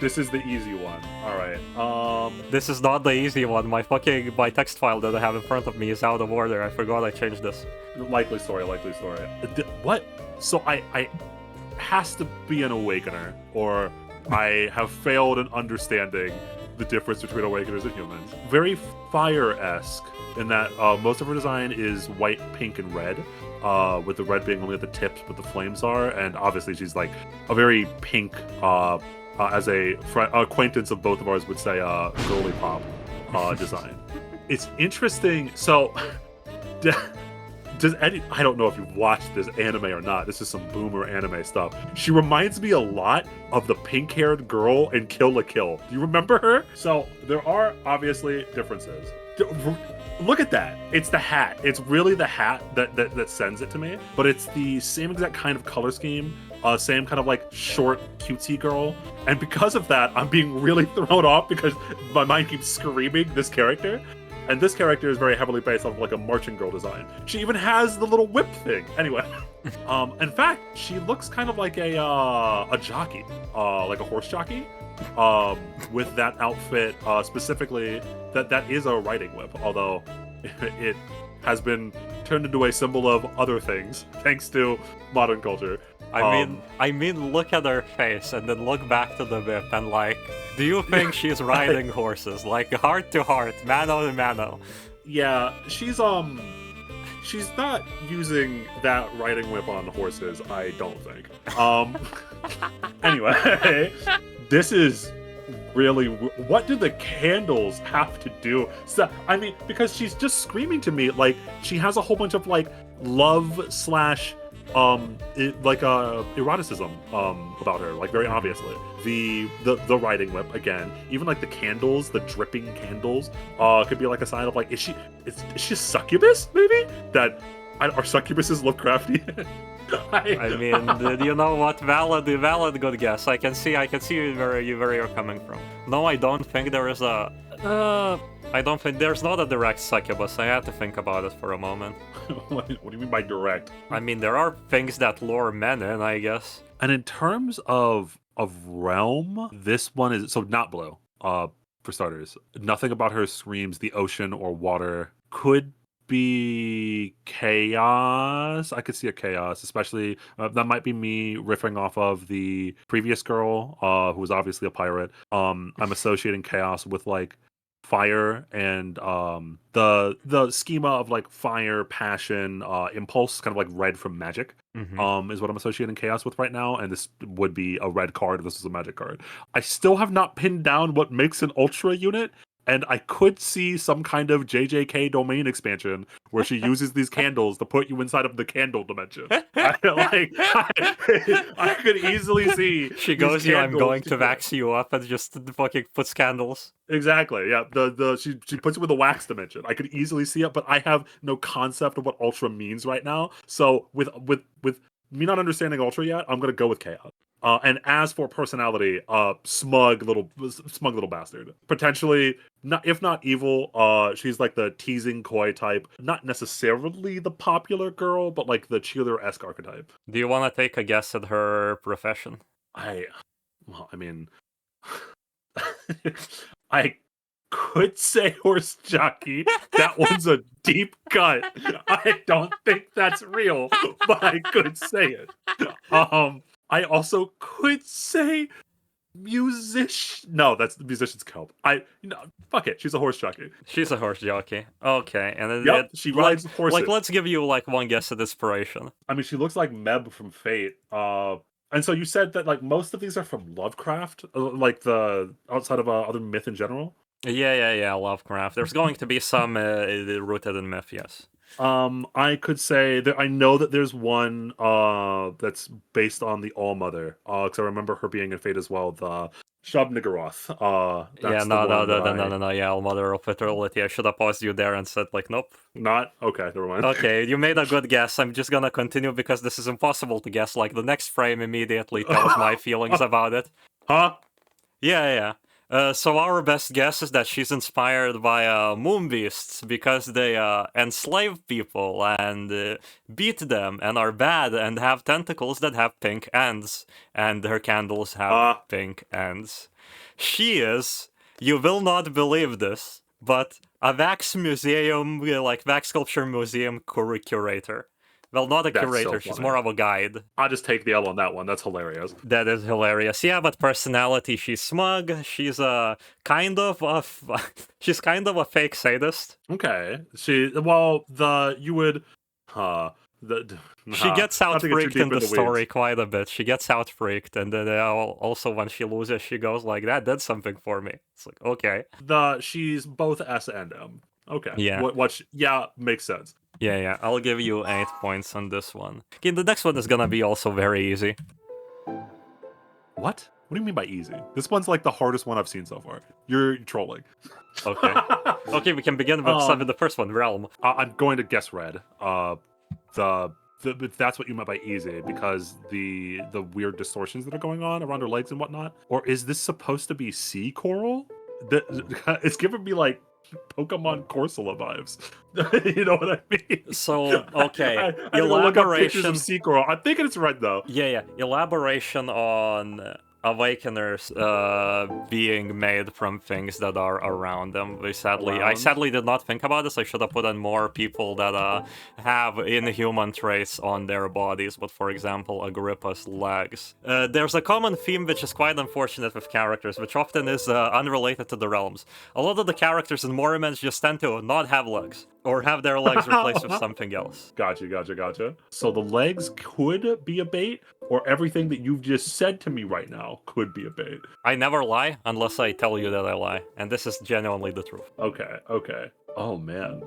This is the easy one. All right. This is not the easy one. My text file that I have in front of me is out of order. I forgot I changed this. Likely story. What? So I has to be an awakener, or I have failed in understanding the difference between awakeners and humans. Very fire-esque in that most of her design is white, pink, and red. With the red being only at the tips, but the flames are, and obviously she's like a very pink. As a acquaintance of both of ours would say, girly pop design. It's interesting. So, I don't know if you've watched this anime or not. This is some boomer anime stuff. She reminds me a lot of the pink-haired girl in Kill la Kill. Do you remember her? So there are obviously differences. Look at that. It's the hat. It's really the hat that sends it to me. But it's the same exact kind of color scheme. Same kind of like short, cutesy girl. And because of that, I'm being really thrown off because my mind keeps screaming this character. And this character is very heavily based off of like a marching girl design. She even has the little whip thing. Anyway, in fact, she looks kind of like a jockey, like a horse jockey. With that outfit, specifically, that is a riding whip, although it has been turned into a symbol of other things thanks to modern culture. I mean, look at her face and then look back to the whip and like, do you think she's riding horses? Like heart to heart, mano to mano. Yeah, she's not using that riding whip on horses, I don't think. Anyway, this is really, what do the candles have to do? So, I mean, because she's just screaming to me like she has a whole bunch of like love / eroticism about her, like very obviously. The riding whip again, even like the candles, the dripping candles, could be like a sign of like, is she a succubus maybe? That are succubuses Lovecraftian? I mean, you know what? Valid, good guess. I can see where you're coming from. No, I don't think there is a. I don't think there's not a direct succubus. I had to think about it for a moment. What do you mean by direct? I mean, there are things that lure men in, I guess. And in terms of realm, this one is so not blue. For starters, nothing about her screams the ocean or water. Could be chaos. I could see a chaos, especially that might be me riffing off of the previous girl who was obviously a pirate. I'm associating chaos with like fire and the schema of like fire, passion, impulse, kind of like red from magic. Is what I'm associating chaos with right now, and this would be a red card if this was a magic card. I still have not pinned down what makes an ultra unit, and I could see some kind of JJK domain expansion where she uses these candles to put you inside of the candle dimension. I could easily see She goes, "I'm going to wax you up," and just fucking puts candles. Exactly. Yeah. She puts it with the wax dimension. I could easily see it, but I have no concept of what ultra means right now. So with me not understanding ultra yet, I'm gonna go with chaos. And as for personality, smug little bastard. Potentially, not if not evil. She's like the teasing, coy type. Not necessarily the popular girl, but like the cheerleader-esque archetype. Do you want to take a guess at her profession? I mean, I could say horse jockey. That one's a deep cut. I don't think that's real, but I could say it. I also could say musician. No, that's the musician's help. Fuck it. She's a horse jockey. She's a horse jockey. Okay, and then Yep, she rides horses. Like, let's give you like one guess at inspiration. I mean, she looks like Meb from Fate. And so you said that like most of these are from Lovecraft, like the outside of other myth in general. Yeah, Lovecraft. There's going to be some rooted in myth, yes. I could say that I know that there's one that's based on the All Mother, because I remember her being in Fate as well. The Shub Niggeroth. No. Yeah, All Mother of Fertility. I should have paused you there and said like, nope. Not okay. Never mind. Okay, you made a good guess. I'm just gonna continue because this is impossible to guess. Like the next frame immediately tells my feelings about it. Huh? Yeah. So our best guess is that she's inspired by moon beasts because they enslave people and beat them and are bad and have tentacles that have pink ends, and her candles have pink ends. She is, you will not believe this, but a wax museum, like wax sculpture museum curator. Well, not a curator, she's more of a guide. I'll just take the L on that one. That's hilarious. That is hilarious. Yeah, but personality, she's smug. She's kind of a fake sadist. Okay. She gets out freaked in the story quite a bit. She gets out freaked, and then also when she loses, she goes like, "That did something for me." It's like, okay. She's both S and M. Okay. Yeah. Makes sense. Yeah. I'll give you 8 points on this one. Okay, the next one is gonna be also very easy. What? What do you mean by easy? This one's like the hardest one I've seen so far. You're trolling. Okay. Okay, we can begin with the first one, Realm. I'm going to guess red. If that's what you meant by easy, because the weird distortions that are going on around her legs and whatnot. Or is this supposed to be sea coral? It's giving me like Pokemon Corsola vibes. You know what I mean? So, okay. I look up pictures of sea coral. I'm thinking it's red though. Yeah. Elaboration on Awakeners being made from things that are around them. I sadly did not think about this. I should have put in more people that have inhuman traits on their bodies, but for example, Agrippa's legs. There's a common theme which is quite unfortunate with characters, which often is unrelated to the realms. A lot of the characters in Morimens just tend to not have legs, or have their legs replaced with something else. Gotcha. So the legs could be a bait, or everything that you've just said to me right now could be a bait. I never lie unless I tell you that I lie, and this is genuinely the truth. Okay. Oh man.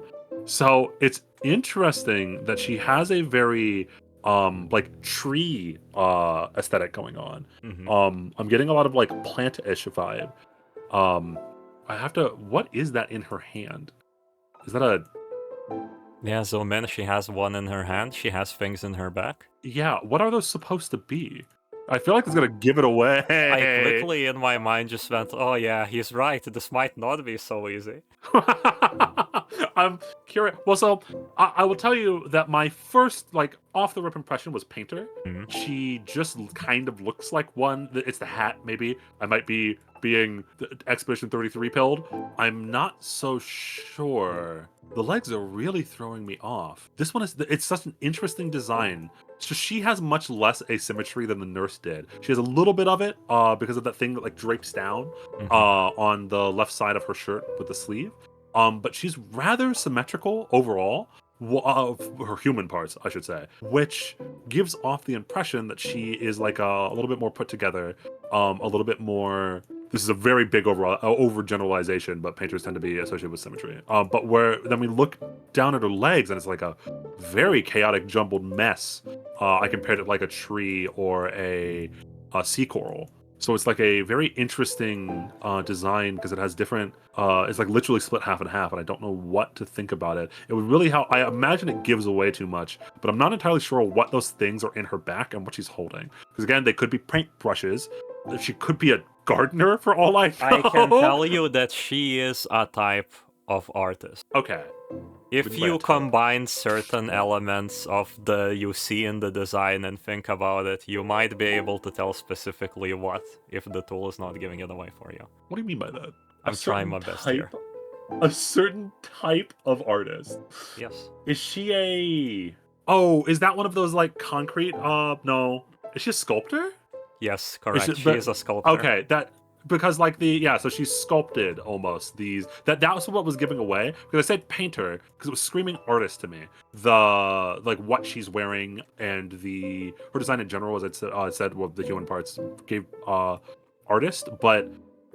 So it's interesting that she has a very like tree aesthetic going on. Mm-hmm. I'm getting a lot of like plant-ish vibe. What is that in her hand? Is that a... Yeah, zoom in. She has one in her hand. She has things in her back. Yeah, what are those supposed to be? I feel like it's gonna give it away. I quickly in my mind just went, oh yeah, he's right. This might not be so easy. I'm curious. Well, so I will tell you that my first like off the rip impression was Painter. Mhm. She just kind of looks like one. It's the hat, maybe. I might be being Expedition 33 pilled. I'm not so sure. The legs are really throwing me off. This one it's such an interesting design. So she has much less asymmetry than the nurse did. She has a little bit of it because of that thing that like drapes down on the left side of her shirt with the sleeve. But she's rather symmetrical overall. Of her human parts, I should say, which gives off the impression that she is like a little bit more put together, a little bit more. This is a very big overgeneralization, but painters tend to be associated with symmetry. But where then we look down at her legs, and it's like a very chaotic, jumbled mess. I compared it like a tree or a sea coral. So it's like a very interesting design because it has different. It's like literally split half and half, and I don't know what to think about it. It would really help. I imagine it gives away too much, but I'm not entirely sure what those things are in her back and what she's holding. Because again, they could be paint brushes. She could be a gardener for all I know. I can tell you that she is a type of artist. Okay. If you combine certain elements of the you see in the design and think about it, you might be able to tell specifically what, if the tool is not giving it away for you. What do you mean by that? I'm trying my best here. A certain type of artist. Yes. Is she a... Oh, is that one of those like concrete? No. Is she a sculptor? Yes, correct. She But- is a sculptor. Okay, that because like so she's sculpted almost these. That was what was giving away because I said painter because it was screaming artist to me. The like what she's wearing and her design in general, as it said well, the human parts gave artist, but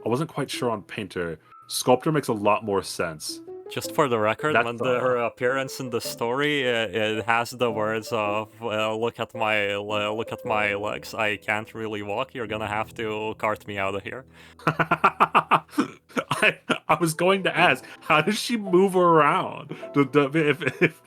I wasn't quite sure on painter. Sculptor makes a lot more sense. Just for the record, That's, when her appearance in the story, it has the words of look at my legs. I can't really walk. You're gonna have to cart me out of here. I was going to ask, how does she move around? If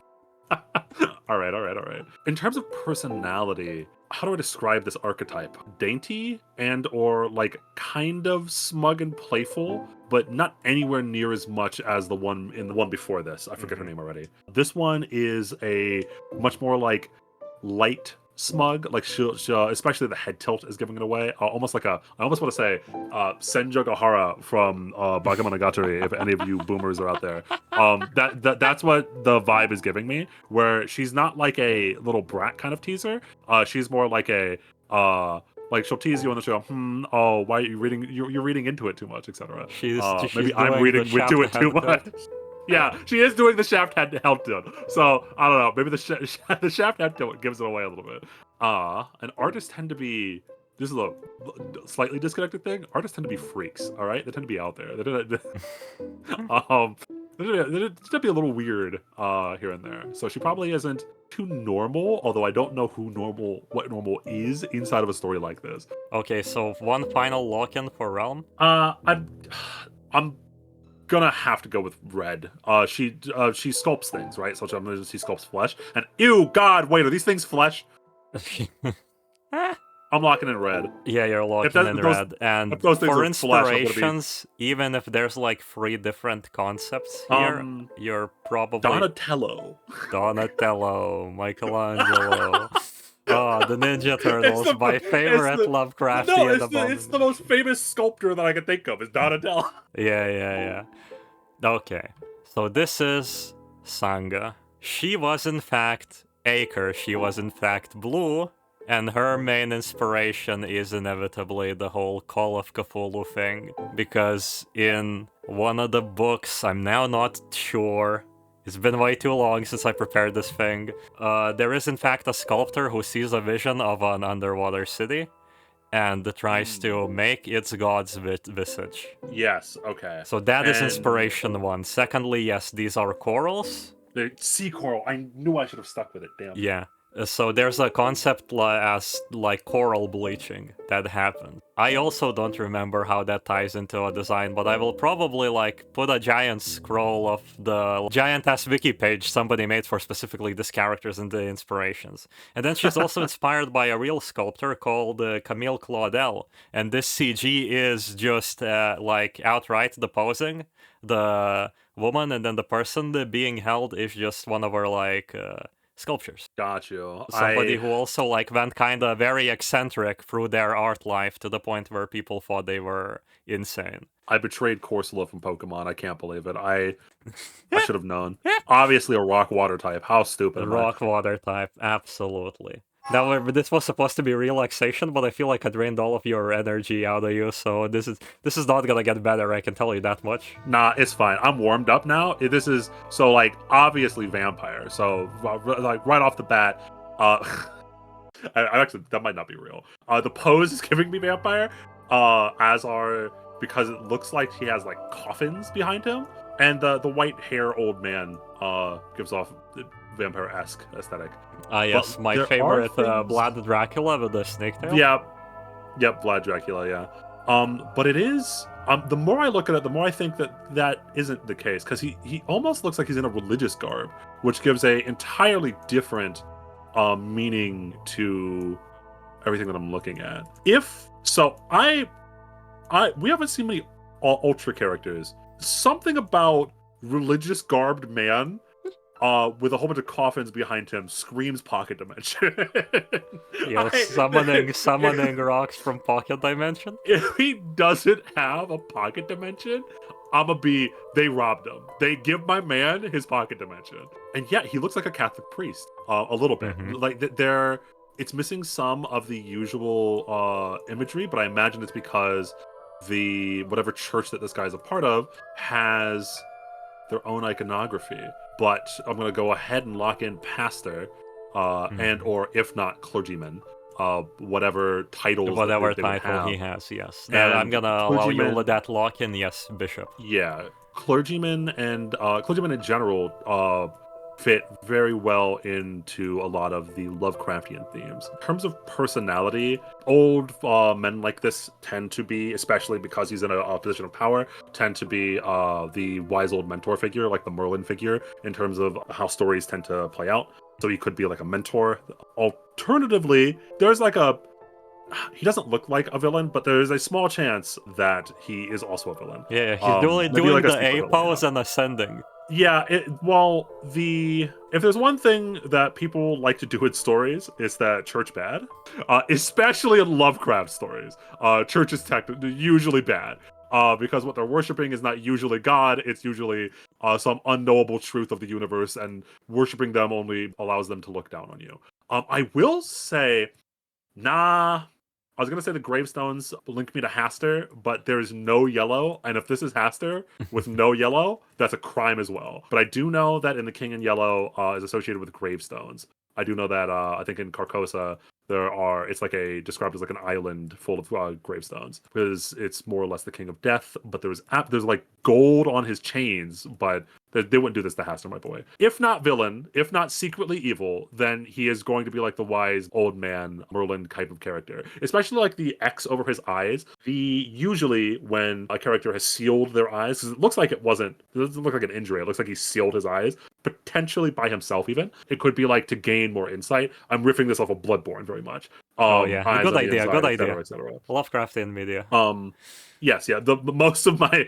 all right. In terms of personality, how do I describe this archetype? Dainty and or like kind of smug and playful, but not anywhere near as much as the one before this. I forget her name already. This one is a much more like light smug, like she especially the head tilt is giving it away. Almost like I almost want to say Senja Gahara from Bakemonogatari, if any of you boomers are out there. That's what the vibe is giving me, where she's not like a little brat kind of teaser. She's more like a like she'll tease you on the show. Why are you reading? You're reading into it too much, etc. Maybe I'm reading into it too much. Yeah, she is doing the shaft head tilt. So I don't know. Maybe the shaft head tilt gives it away a little bit. An artist tend to be. This is a slightly disconnected thing. Artists tend to be freaks. All right, they tend to be out there. They tend to be a little weird here and there. So she probably isn't too normal. Although I don't know what normal is inside of a story like this. Okay, so one final lock-in for Realm. I'm gonna have to go with red. She sculpts things, right? So she sculpts flesh. And ew, God, wait, are these things flesh? I'm locking in red. Yeah, you're locking in red. And for inspirations, even if there's like 3 different concepts here, you're probably Donatello, Michelangelo. Oh, the Ninja Turtles, my favorite Lovecraftian. No, it's the most famous sculptor that I can think of is Donatello. Yeah. Okay, so this is Sanga. She was in fact Acre, she was in fact blue, and her main inspiration is inevitably the whole Call of Cthulhu thing, because in one of the books, I'm now not sure, it's been way too long since I prepared this thing, there is in fact a sculptor who sees a vision of an underwater city, and tries to make its god's visage. Yes, okay. So that is inspiration 1. Secondly, yes, these are corals. The sea coral. I knew I should have stuck with it, damn. Yeah. So there's a concept as like coral bleaching that happened. I also don't remember how that ties into a design, but I will probably like put a giant scroll of the giant-ass wiki page somebody made for specifically these characters and the inspirations. And then she's also inspired by a real sculptor called Camille Claudel, and this CG is just like outright the posing. the woman and then the person being held is just one of our like sculptures. Got you. Somebody who also like went kind of very eccentric through their art life to the point where people thought they were insane. I betrayed Corsola from Pokemon. I can't believe it. I should have known. Obviously a rock water type. How stupid am I? Rock water type, absolutely. Now, this was supposed to be relaxation, but I feel like I drained all of your energy out of you, so this is not gonna get better, I can tell you that much. Nah, it's fine. I'm warmed up now. This is, so, like, obviously vampire. So, like, right off the bat, I actually, that might not be real. The pose is giving me vampire, because it looks like he has, like, coffins behind him. And the white hair old man gives off the vampire-esque aesthetic. Yes, my favorite Vlad Dracula with the snake tail. Yep, Vlad Dracula, yeah. But it is, the more I look at it, the more I think that isn't the case, because he almost looks like he's in a religious garb, which gives a entirely different meaning to everything that I'm looking at. We haven't seen many Ultra characters. Something about religious garbed man with a whole bunch of coffins behind him screams pocket dimension. Summoning rocks from pocket dimension. If he doesn't have a pocket dimension, they robbed him. They give my man his pocket dimension. And yet he looks like a Catholic priest, a little bit. Mm-hmm. Like it's missing some of the usual imagery, but I imagine it's because whatever church that this guy's a part of has their own iconography. But I'm going to go ahead and lock in pastor, and or if not clergyman, whatever titles, whatever they title he has. Yes, I'm going to allow you that lock in. Yes, bishop. Yeah, clergymen and clergymen in general fit very well into a lot of the Lovecraftian themes. In terms of personality, old men like this tend to be, especially because he's in a position of power, tend to be the wise old mentor figure, like the Merlin figure, in terms of how stories tend to play out. So he could be like a mentor. Alternatively, there's like he doesn't look like a villain, but there's a small chance that he is also a villain. Yeah, he's doing like the A pose and ascending. Yeah, if there's one thing that people like to do in stories, it's that church bad. Especially in Lovecraft stories. Church is usually bad. Because what they're worshiping is not usually God, it's usually some unknowable truth of the universe, and worshiping them only allows them to look down on you. I will say, I was going to say the gravestones link me to Hastur, but there's no yellow. And if this is Hastur with no yellow, that's a crime as well. But I do know that in the King in Yellow is associated with gravestones. I do know that I think in Carcosa it's described as like an island full of gravestones, because it's more or less the King of Death. But there's like gold on his chains, but they wouldn't do this to Hastur, my boy. If not villain, if not secretly evil, then he is going to be like the wise old man Merlin type of character. Especially like the X over his eyes. Usually when a character has sealed their eyes, because it doesn't look like an injury. It looks like he sealed his eyes, potentially by himself even. It could be like to gain more insight. I'm riffing this off of Bloodborne very much. Good idea. Et cetera. Lovecraftian media. Yes, yeah. Most of my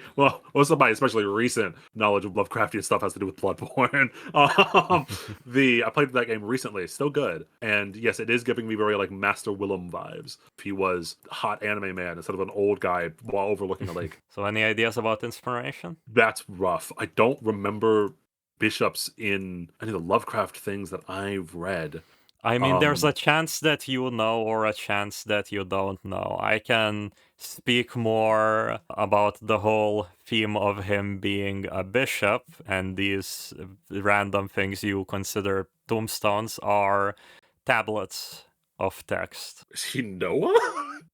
especially recent knowledge of Lovecraftian stuff has to do with Bloodborne. I played that game recently, still good, and yes, it is giving me very like Master Willem vibes. If he was a hot anime man instead of an old guy while overlooking a lake. So, any ideas about inspiration? That's rough. I don't remember bishops in any of the Lovecraft things that I've read. I mean, there's a chance that you know or a chance that you don't know. I can speak more about the whole theme of him being a bishop, and these random things you consider tombstones are tablets of text. Is he Noah?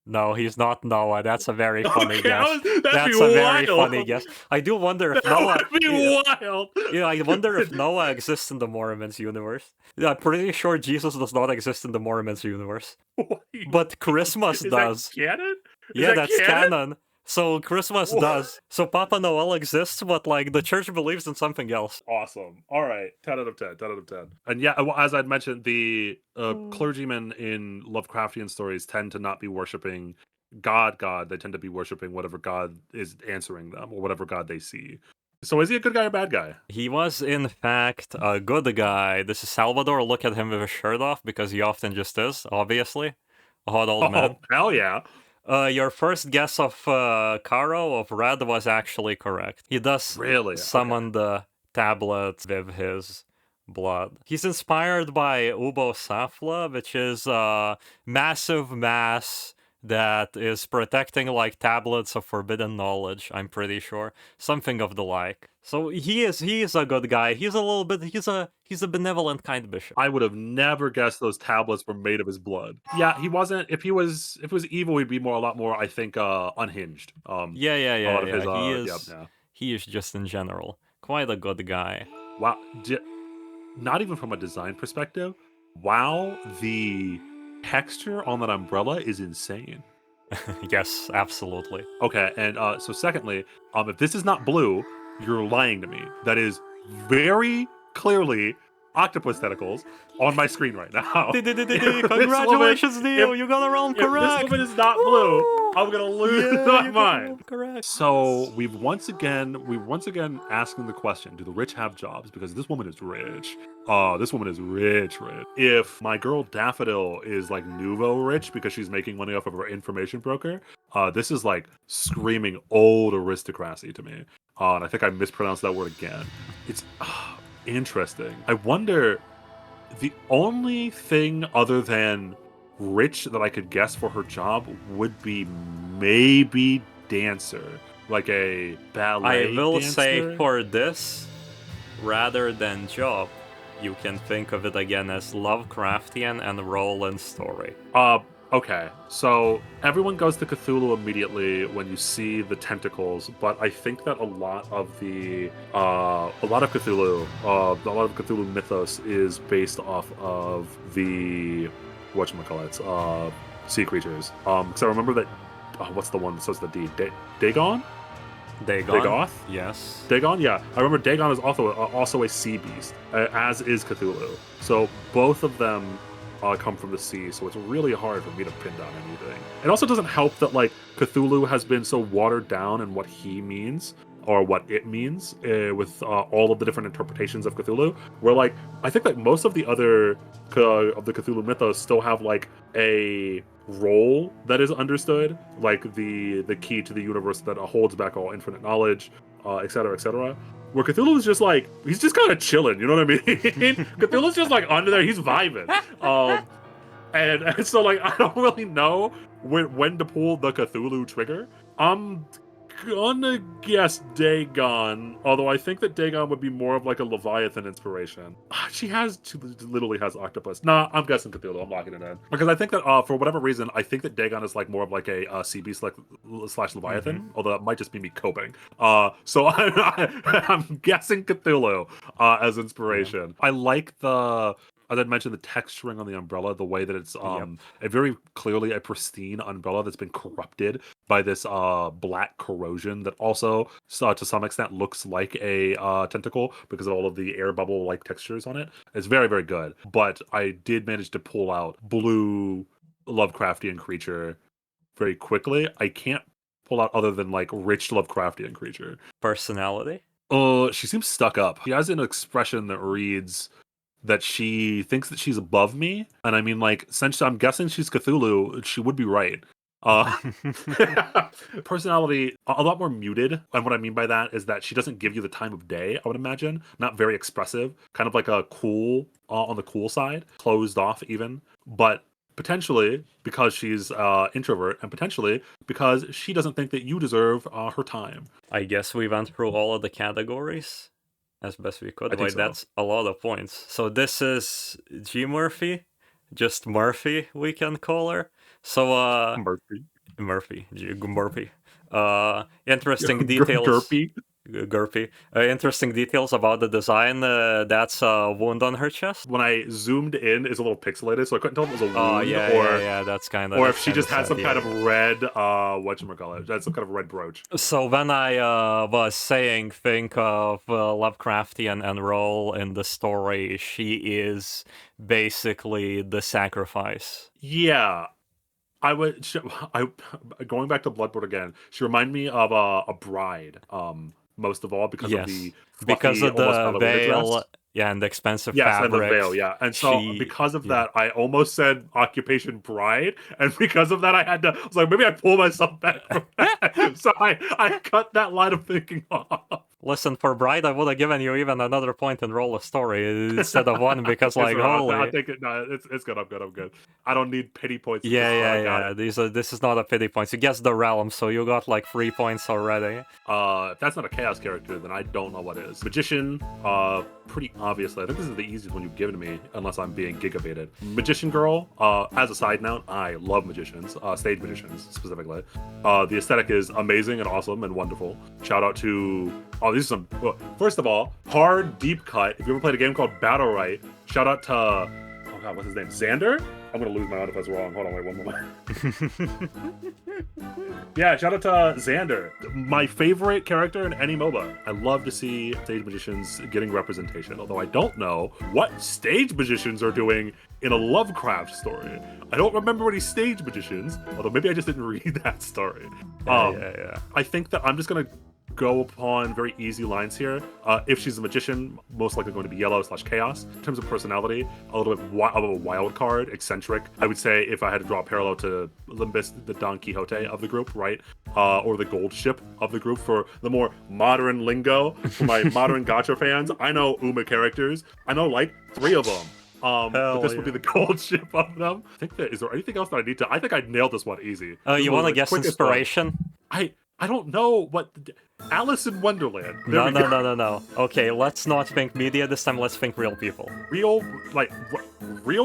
No, he's not Noah. That's a very funny guess. That's a very funny guess. I do wonder if Noah... That'd be wild! Yeah, I wonder if Noah exists in the Morimens universe. I'm pretty sure Jesus does not exist in the Morimens universe. Wait, but Christmas does. That canon? That's canon. So Christmas does. So Papa Noel exists, but like the church believes in something else. Awesome. All right. 10 out of 10. 10 out of 10. And yeah, as I'd mentioned, the clergymen in Lovecraftian stories tend to not be worshiping God. They tend to be worshiping whatever God is answering them or whatever God they see. So is he a good guy or bad guy? He was, in fact, a good guy. This is Salvador. Look at him with his shirt off, because he often just is, obviously. A hot old man. Oh, hell yeah. Your first guess of Caro of red was actually correct. He does Really? summon the tablet with his blood. He's inspired by Ubo Safla, which is a massive mass that is protecting like tablets of forbidden knowledge, I'm pretty sure. Something of the like. So he is a good guy. He's a benevolent kind bishop. I would have never guessed those tablets were made of his blood. Yeah, he wasn't. If he was evil, he'd be a lot more, I think, unhinged. Yeah. A lot of his. He Yep, is yeah. he is just in general quite a good guy. Wow. Not even from a design perspective. Wow, the texture on that umbrella is insane. Yes, absolutely. Okay, and so secondly, if this is not blue, you're lying to me. That is very clearly octopus tentacles on my screen right now. Congratulations, Neo! You got it all If correct. this woman is not blue, I'm gonna lose my mind. Correct. So we've once again asking the question: do the rich have jobs? Because this woman is rich. This woman is rich. If my girl Daffodil is like nouveau rich because she's making money off of her information broker, this is like screaming old aristocracy to me. And I think I mispronounced that word again. It's interesting. I wonder, the only thing other than rich that I could guess for her job would be maybe dancer, like a ballet I will dancer. say for this, rather than job, you can think of it again as Lovecraftian and role and story. Okay, so everyone goes to Cthulhu immediately when you see the tentacles, but I think that a lot of Cthulhu mythos is based off of the whatchamacallit, sea creatures. Because I remember that what's the one that starts with the D? Dagon? Dagoth? Yes. Dagon? Yeah. I remember Dagon is also a sea beast, as is Cthulhu. So both of them come from the sea, so it's really hard for me to pin down anything. It also doesn't help that like Cthulhu has been so watered down in what he means or what it means with all of the different interpretations of Cthulhu. Where like I think that most of the other of the Cthulhu mythos still have like a role that is understood, like the key to the universe that holds back all infinite knowledge, etc., etc. Where Cthulhu is just like, he's just kind of chilling, you know what I mean? Cthulhu's just like under there, he's vibing. And so like, I don't really know when to pull the Cthulhu trigger. I'm gonna guess Dagon, although I think that Dagon would be more of like a Leviathan inspiration. She literally has octopus. Nah, I'm guessing Cthulhu. I'm locking it in because I think that for whatever reason, I think that Dagon is like more of like a sea beast like slash Leviathan. Although that might just be me coping. So I'm guessing Cthulhu as inspiration. Yeah. I like as I mentioned, the texturing on the umbrella, the way that it's a very clearly a pristine umbrella that's been corrupted by this black corrosion that also, to some extent, looks like a tentacle because of all of the air bubble-like textures on it. It's very, very good. But I did manage to pull out blue Lovecraftian creature very quickly. I can't pull out other than like rich Lovecraftian creature. Personality? She seems stuck up. She has an expression that reads that she thinks that she's above me, and I mean, like, since I'm guessing she's Cthulhu, she would be right. Personality a lot more muted, and what I mean by that is that she doesn't give you the time of day. I would imagine not very expressive, kind of like a cool on the cool side, closed off even, but potentially because she's introvert, and potentially because she doesn't think that you deserve her time. I guess we went through all of the categories as best we could. Wait, so. That's a lot of points. So this is G-Murphy, just Murphy, we can call her. So Murphy. Interesting details. Gurpy. Interesting details about the design. That's a wound on her chest. When I zoomed in, it's a little pixelated, so I couldn't tell if it was a wound yeah. That's kind of. Or if she just had some kind of red, whatchamacallit, that's some kind of red brooch. So when I was saying, think of Lovecraftian and role in the story, she is basically the sacrifice. Yeah. Going back to Bloodborne again, she reminded me of a bride most of all because of the because fluffy, of the almost ballerina veil, dress. yeah, and the expensive Yes, fabric. and the veil, yeah. And so because of that, I almost said occupation bride, and because of that, I was like, maybe I pull myself back from that. So I cut that line of thinking off. Listen, for bride, I would have given you even another point and roll a story instead of one because, like, holy. I think it's good. I'm good. I don't need pity points. Yeah. This is not a pity points. You guessed the realm, so you got like 3 points already. If that's not a chaos character, then I don't know what is. Magician, pretty obviously. I think this is the easiest one you've given me, unless I'm being gigabaited. Magician girl, as a side note, I love magicians, stage magicians specifically. The aesthetic is amazing and awesome and wonderful. Shout out to, these are some, first of all, hard, deep cut. If you ever played a game called Battle Right, shout out to, oh god, what's his name? Xander? I'm gonna lose my mind if that's wrong. Hold on, wait, one moment. Yeah, shout out to Xander. My favorite character in any MOBA. I love to see stage magicians getting representation, although I don't know what stage magicians are doing in a Lovecraft story. I don't remember any stage magicians, although maybe I just didn't read that story. Yeah. I think that I'm just gonna go upon very easy lines here. If she's a magician, most likely going to be yellow/chaos. In terms of personality, a little bit of a wild card, eccentric. I would say if I had to draw a parallel to Limbus, the Don Quixote of the group, right? Or the gold ship of the group for the more modern lingo. For my modern gacha fans, I know Uma characters. I know like 3 of them. But this would be the gold ship of them. I think is there anything else that I need to? I think I nailed this one easy. You want to guess inspiration? I don't know what Alice in Wonderland. No. Okay, let's not think media this time. Let's think real people. Real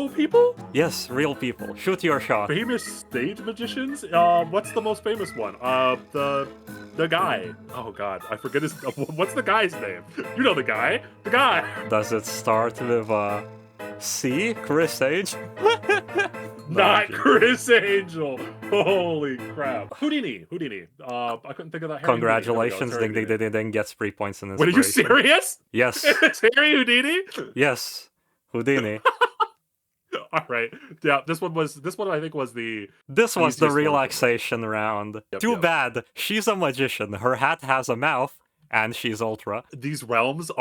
people? Yes, real people. Shoot your shot. Famous stage magicians? What's the most famous one? The guy. Oh god, I forget his. What's the guy's name? You know the guy. The guy. Does it start with C? Chris Age? Not Chris Angel. Holy crap. Houdini. I couldn't think of that. Congratulations, ding, gets 3 points in this. Wait, are you serious? Yes. It's Harry Houdini? Yes. Houdini. All right. Yeah, this one I think was the relaxation round. Too bad. She's a magician. Her hat has a mouth and she's ultra. These realms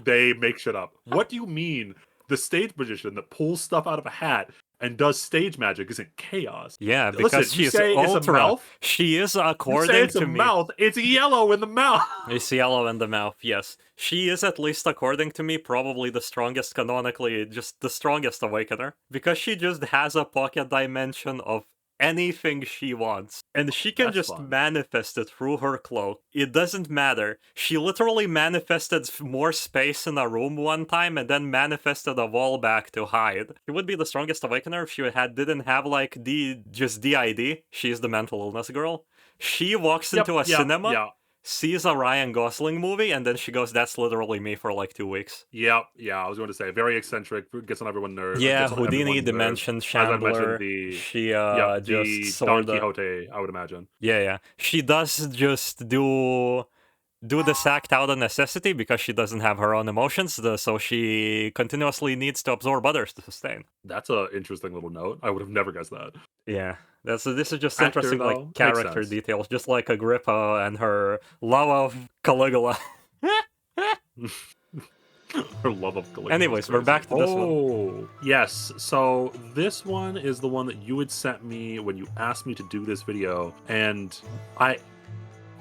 they make shit up. What do you mean the stage magician that pulls stuff out of a hat and does stage magic isn't chaos? Yeah, because she's ultra. She is, according to me. Mouth. It's yellow in the mouth. It's yellow in the mouth, yes. She is, at least according to me, probably the strongest canonically, just the strongest awakener. Because she just has a pocket dimension of anything she wants. And she can manifest it through her cloak. It doesn't matter. She literally manifested more space in a room one time and then manifested a wall back to hide. She would be the strongest awakener if she didn't have like just DID. She's the mental illness girl. She walks into a cinema. Sees a Ryan Gosling movie, and then she goes, that's literally me for like 2 weeks. Yeah, I was going to say, very eccentric, gets on everyone's nerves. Yeah, Houdini, Dimension, Shambler. She just Don Quixote, I would imagine. Yeah. She does just do this act out of necessity because she doesn't have her own emotions, so she continuously needs to absorb others to sustain. That's an interesting little note. I would have never guessed that. Yeah, this is just interesting, like character details, just like Agrippa and her love of Caligula. Her love of Caligula. Anyways, we're back to this one. Oh, yes. So this one is the one that you had sent me when you asked me to do this video, and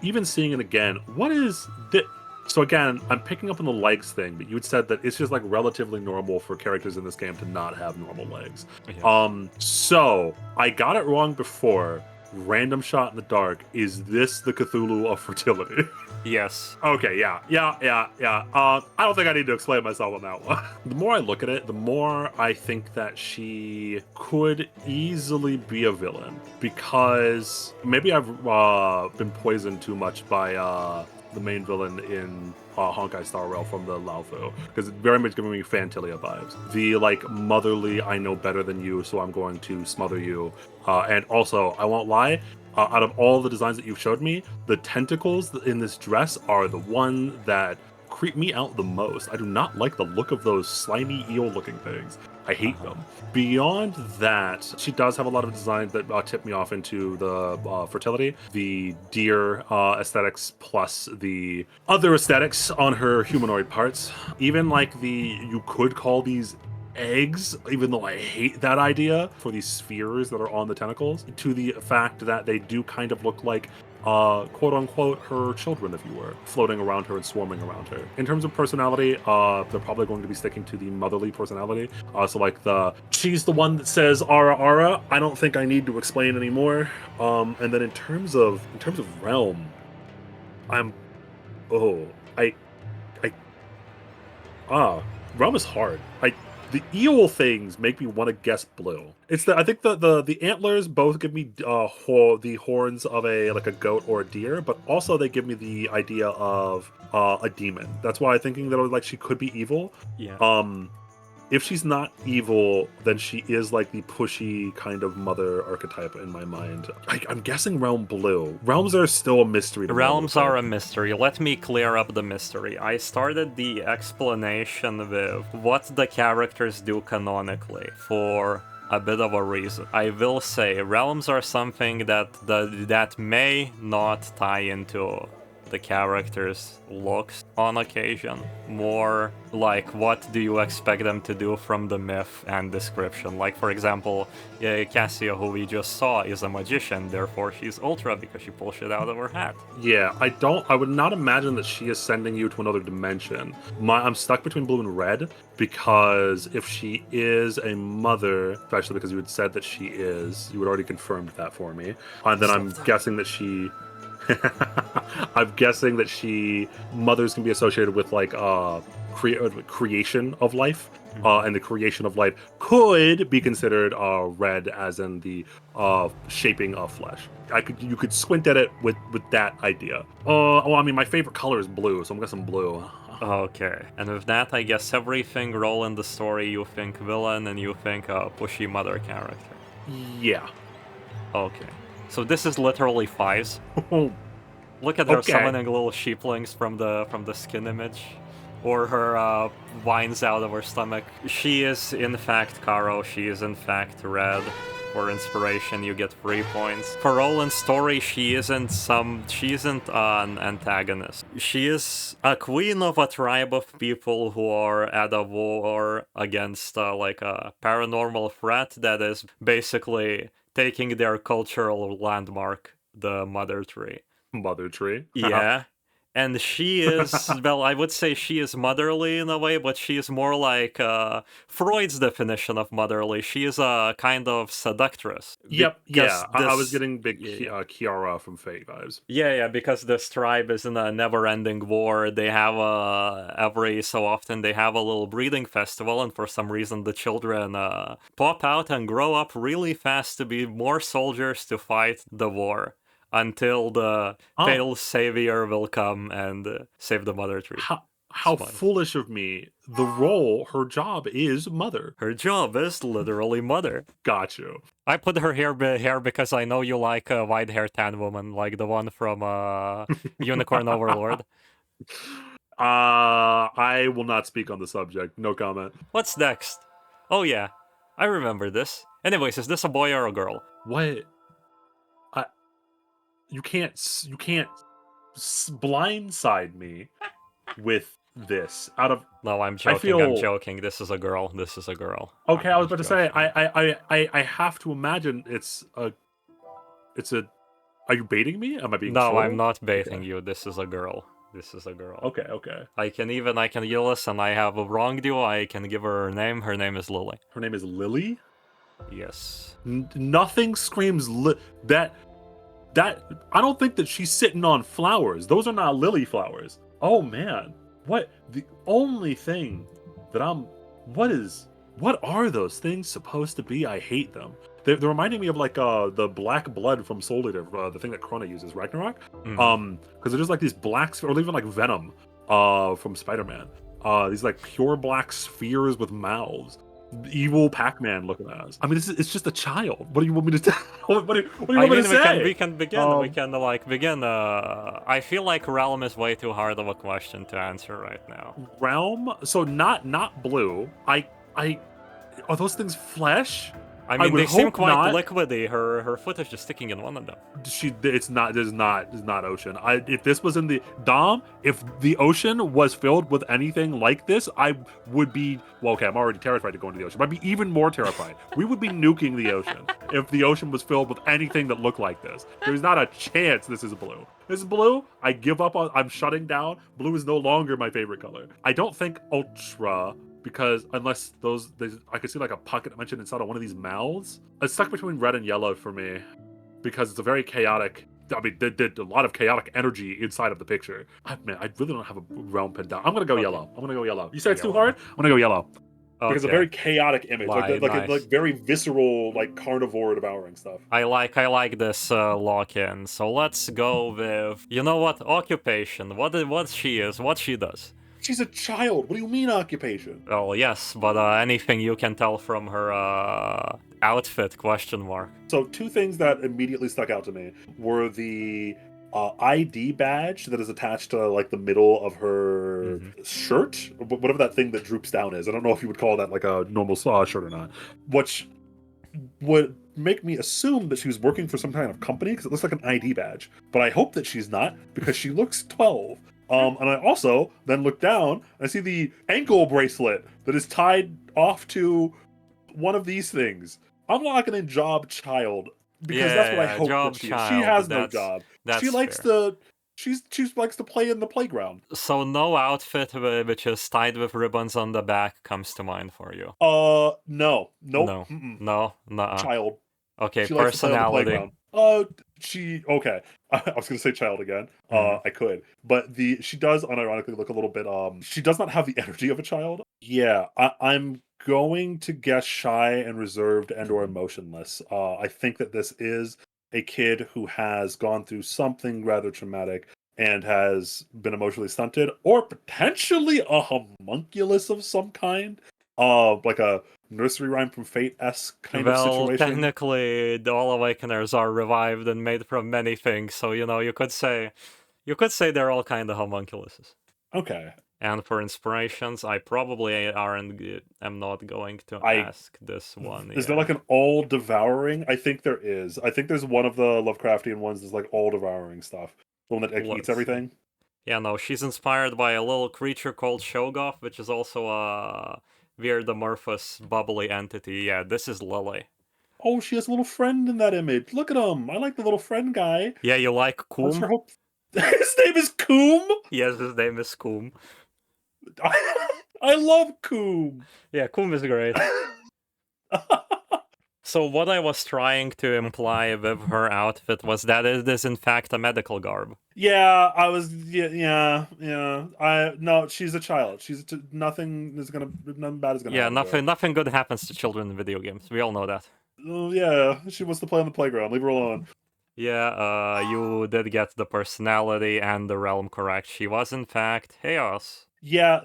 even seeing it again, what is this? So again, I'm picking up on the legs thing, but you had said that it's just like relatively normal for characters in this game to not have normal legs. Yeah. So I got it wrong before. Random shot in the dark. Is this the Cthulhu of fertility? Yes. Okay, yeah. I don't think I need to explain myself on that one. The more I look at it, the more I think that she could easily be a villain, because maybe I've been poisoned too much by the main villain in Honkai Star Rail from the Laofu, because it's very much giving me Fantilia vibes. The like motherly, I know better than you, so I'm going to smother you. And also, I won't lie, out of all the designs that you've showed me, the tentacles in this dress are the one that creep me out the most. I do not like the look of those slimy eel-looking things. I hate them. Beyond that, she does have a lot of designs that tip me off into the fertility, the deer aesthetics plus the other aesthetics on her humanoid parts. Even like you could call these eggs, even though I hate that idea, for these spheres that are on the tentacles, to the fact that they do kind of look like quote unquote her children, if you were, floating around her and swarming around her. In terms of personality, they're probably going to be sticking to the motherly personality. So like she's the one that says ara ara. I don't think I need to explain anymore. And then in terms of realm, realm is hard. The eel things make me want to guess blue. I think the antlers both give me the horns of a goat or a deer, but also they give me the idea of a demon. That's why I'm thinking that she could be evil. Yeah. If she's not evil, then she is like the pushy kind of mother archetype in my mind. I'm guessing realm blue. Realms are still a mystery to me. Realms are a mystery. Let me clear up the mystery. I started the explanation with what the characters do canonically for a bit of a reason. I will say realms are something that may not tie into the characters' looks on occasion. More like, what do you expect them to do from the myth and description? Like, for example, Cassiah, who we just saw, is a magician, therefore she's ultra because she pulls shit out of her hat. Yeah, I would not imagine that she is sending you to another dimension. I'm stuck between blue and red, because if she is a mother, especially because you had said that she is, you had already confirmed that for me, and then I'm guessing that she... I'm guessing that mothers can be associated with like creation of life, and the creation of life could be considered red, as in the shaping of flesh. You could squint at it with that idea. I mean, my favorite color is blue, so I'm guessing blue. Okay, and with that, I guess everything roll in the story you think villain and you think pushy mother character. Yeah. Okay. So this is literally Fives. Look at her summoning little sheeplings from the skin image. Or her vines out of her stomach. She is in fact Caro, she is in fact red. For inspiration, you get 3 points. For Roland's story, she isn't an antagonist. She is a queen of a tribe of people who are at a war against like a paranormal threat that is basically taking their cultural landmark, the Mother Tree. Mother Tree? Yeah. And she is, well, I would say she is motherly in a way, but she is more like Freud's definition of motherly. She is a kind of seductress. Yep, yeah. I was getting big Kiara from Fate vibes. Yeah, because this tribe is in a never-ending war. They have every so often they have a little breeding festival, and for some reason the children pop out and grow up really fast to be more soldiers to fight the war. Until the pale savior will come and save the Mother Tree. How foolish of me. Her job is mother. Her job is literally mother. Got you. I put her here because I know you like a white-haired tan woman, like the one from Unicorn Overlord. I will not speak on the subject. No comment. What's next? Oh yeah, I remember this. Anyways, is this a boy or a girl? What? You can't blindside me with this out of... No, I'm joking. I'm joking. This is a girl. Okay, I was about to say, I have to imagine it's a... Are you baiting me? Am I being No, I'm not baiting you. This is a girl. Okay. I can listen, I have wronged you. I can give her name. Her name is Lily. Her name is Lily? Yes. Nothing screams that I don't think that she's sitting on flowers. Those are not lily flowers. Oh man. What? The only thing that what are those things supposed to be? I hate them. They're reminding me of like the black blood from Soul Eater, the thing that Krona uses, Ragnarok. Because they're just like these black, or even like Venom from Spider-Man. These like pure black spheres with mouths. Evil Pac-Man looking at us. I mean, it's just a child. What do you want me to say? What do you want me to say? We can begin. Begin. I feel like realm is way too hard of a question to answer right now. Realm? So not blue. Are those things flesh? I mean, would they seem hope quite not. liquidy. Her foot is just sticking in one of them. It's not ocean. If this was in the Dom, if the ocean was filled with anything like this, I would be, well, okay, I'm already terrified to go into the ocean, but I'd be even more terrified. We would be nuking the ocean if the ocean was filled with anything that looked like this. There's not a chance this is blue. This is blue. I give up on, I'm shutting down. Blue is no longer my favorite color. I don't think ultra, because unless I could see like a pocket dimension inside of one of these mouths. It's stuck between red and yellow for me because it's a very chaotic. I mean, there's a lot of chaotic energy inside of the picture. I really don't have a realm pinned down. I'm gonna go yellow. You say it's too hard? I'm gonna go yellow. Because it's a very chaotic image, like very visceral, like carnivore devouring stuff. I like this lock-in. So let's go with, you know what, occupation. What she is, what she does. She's a child. What do you mean occupation? Oh yes, but anything you can tell from her outfit? Question mark. So 2 things that immediately stuck out to me were the ID badge that is attached to like the middle of her shirt, whatever that thing that droops down is. I don't know if you would call that like a normal shirt or not. Which would make me assume that she was working for some kind of company because it looks like an ID badge. But I hope that she's not because she looks 12. And I also then look down and I see the ankle bracelet that is tied off to one of these things. I'm locking in job child because that's what I hope that she is. She has no job. She likes to she likes to play in the playground. So no outfit which is tied with ribbons on the back comes to mind for you. No. Nope. No. Child. Okay, she personality. Okay. I was gonna say child again. I could, but she does unironically look a little bit. She does not have the energy of a child. Yeah, I'm going to guess shy and reserved and/or emotionless. I think that this is a kid who has gone through something rather traumatic and has been emotionally stunted, or potentially a homunculus of some kind. Like a nursery rhyme from Fate-esque kind of situation. Well, technically, all Awakeners are revived and made from many things, so you could say they're all kind of homunculuses. Okay. And for inspirations, I probably am not going to ask this one. Is there like an all-devouring? I think there is. I think there's one of the Lovecraftian ones that's like all-devouring stuff. The one that like, eats everything. Yeah, no, she's inspired by a little creature called Shoggoth, which is also a weird amorphous bubbly entity. Yeah, this is Lily. Oh, she has a little friend in that image. Look at him. I like the little friend guy. Yeah, you like Coom? His name is Coom? Yes, his name is Coom. I love Coom. Yeah, Coom is great. So what I was trying to imply with her outfit was that it is in fact a medical garb. Yeah, I was. Yeah. No, she's a child. Nothing bad is gonna. Yeah, happen nothing good happens to children in video games. We all know that. Oh yeah, she wants to play on the playground. Leave her alone. Yeah, you did get the personality and the realm correct. She was in fact chaos. Yeah,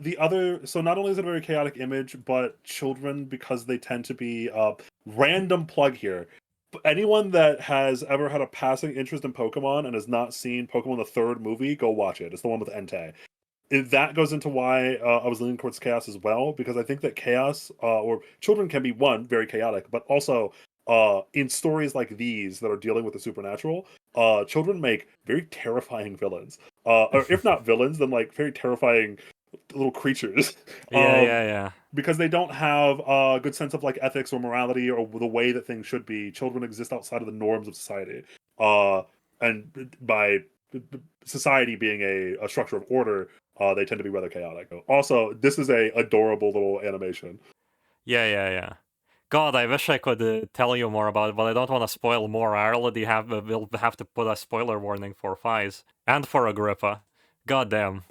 so not only is it a very chaotic image, but children, because they tend to be random plug here. Anyone that has ever had a passing interest in Pokemon and has not seen Pokemon the third movie, go watch it. It's the one with Entei. That goes into why I was leaning towards chaos as well, because I think that chaos, or children can be, one, very chaotic, but also in stories like these that are dealing with the supernatural, children make very terrifying villains. Or if not villains, then like very terrifying little creatures. Yeah. Because they don't have a good sense of like ethics or morality or the way that things should be. Children exist outside of the norms of society. And by society being a structure of order, they tend to be rather chaotic. Also, this is a adorable little animation. Yeah. God, I wish I could tell you more about it, but I don't want to spoil more. I already will have to put a spoiler warning for Fies and for Agrippa. God damn.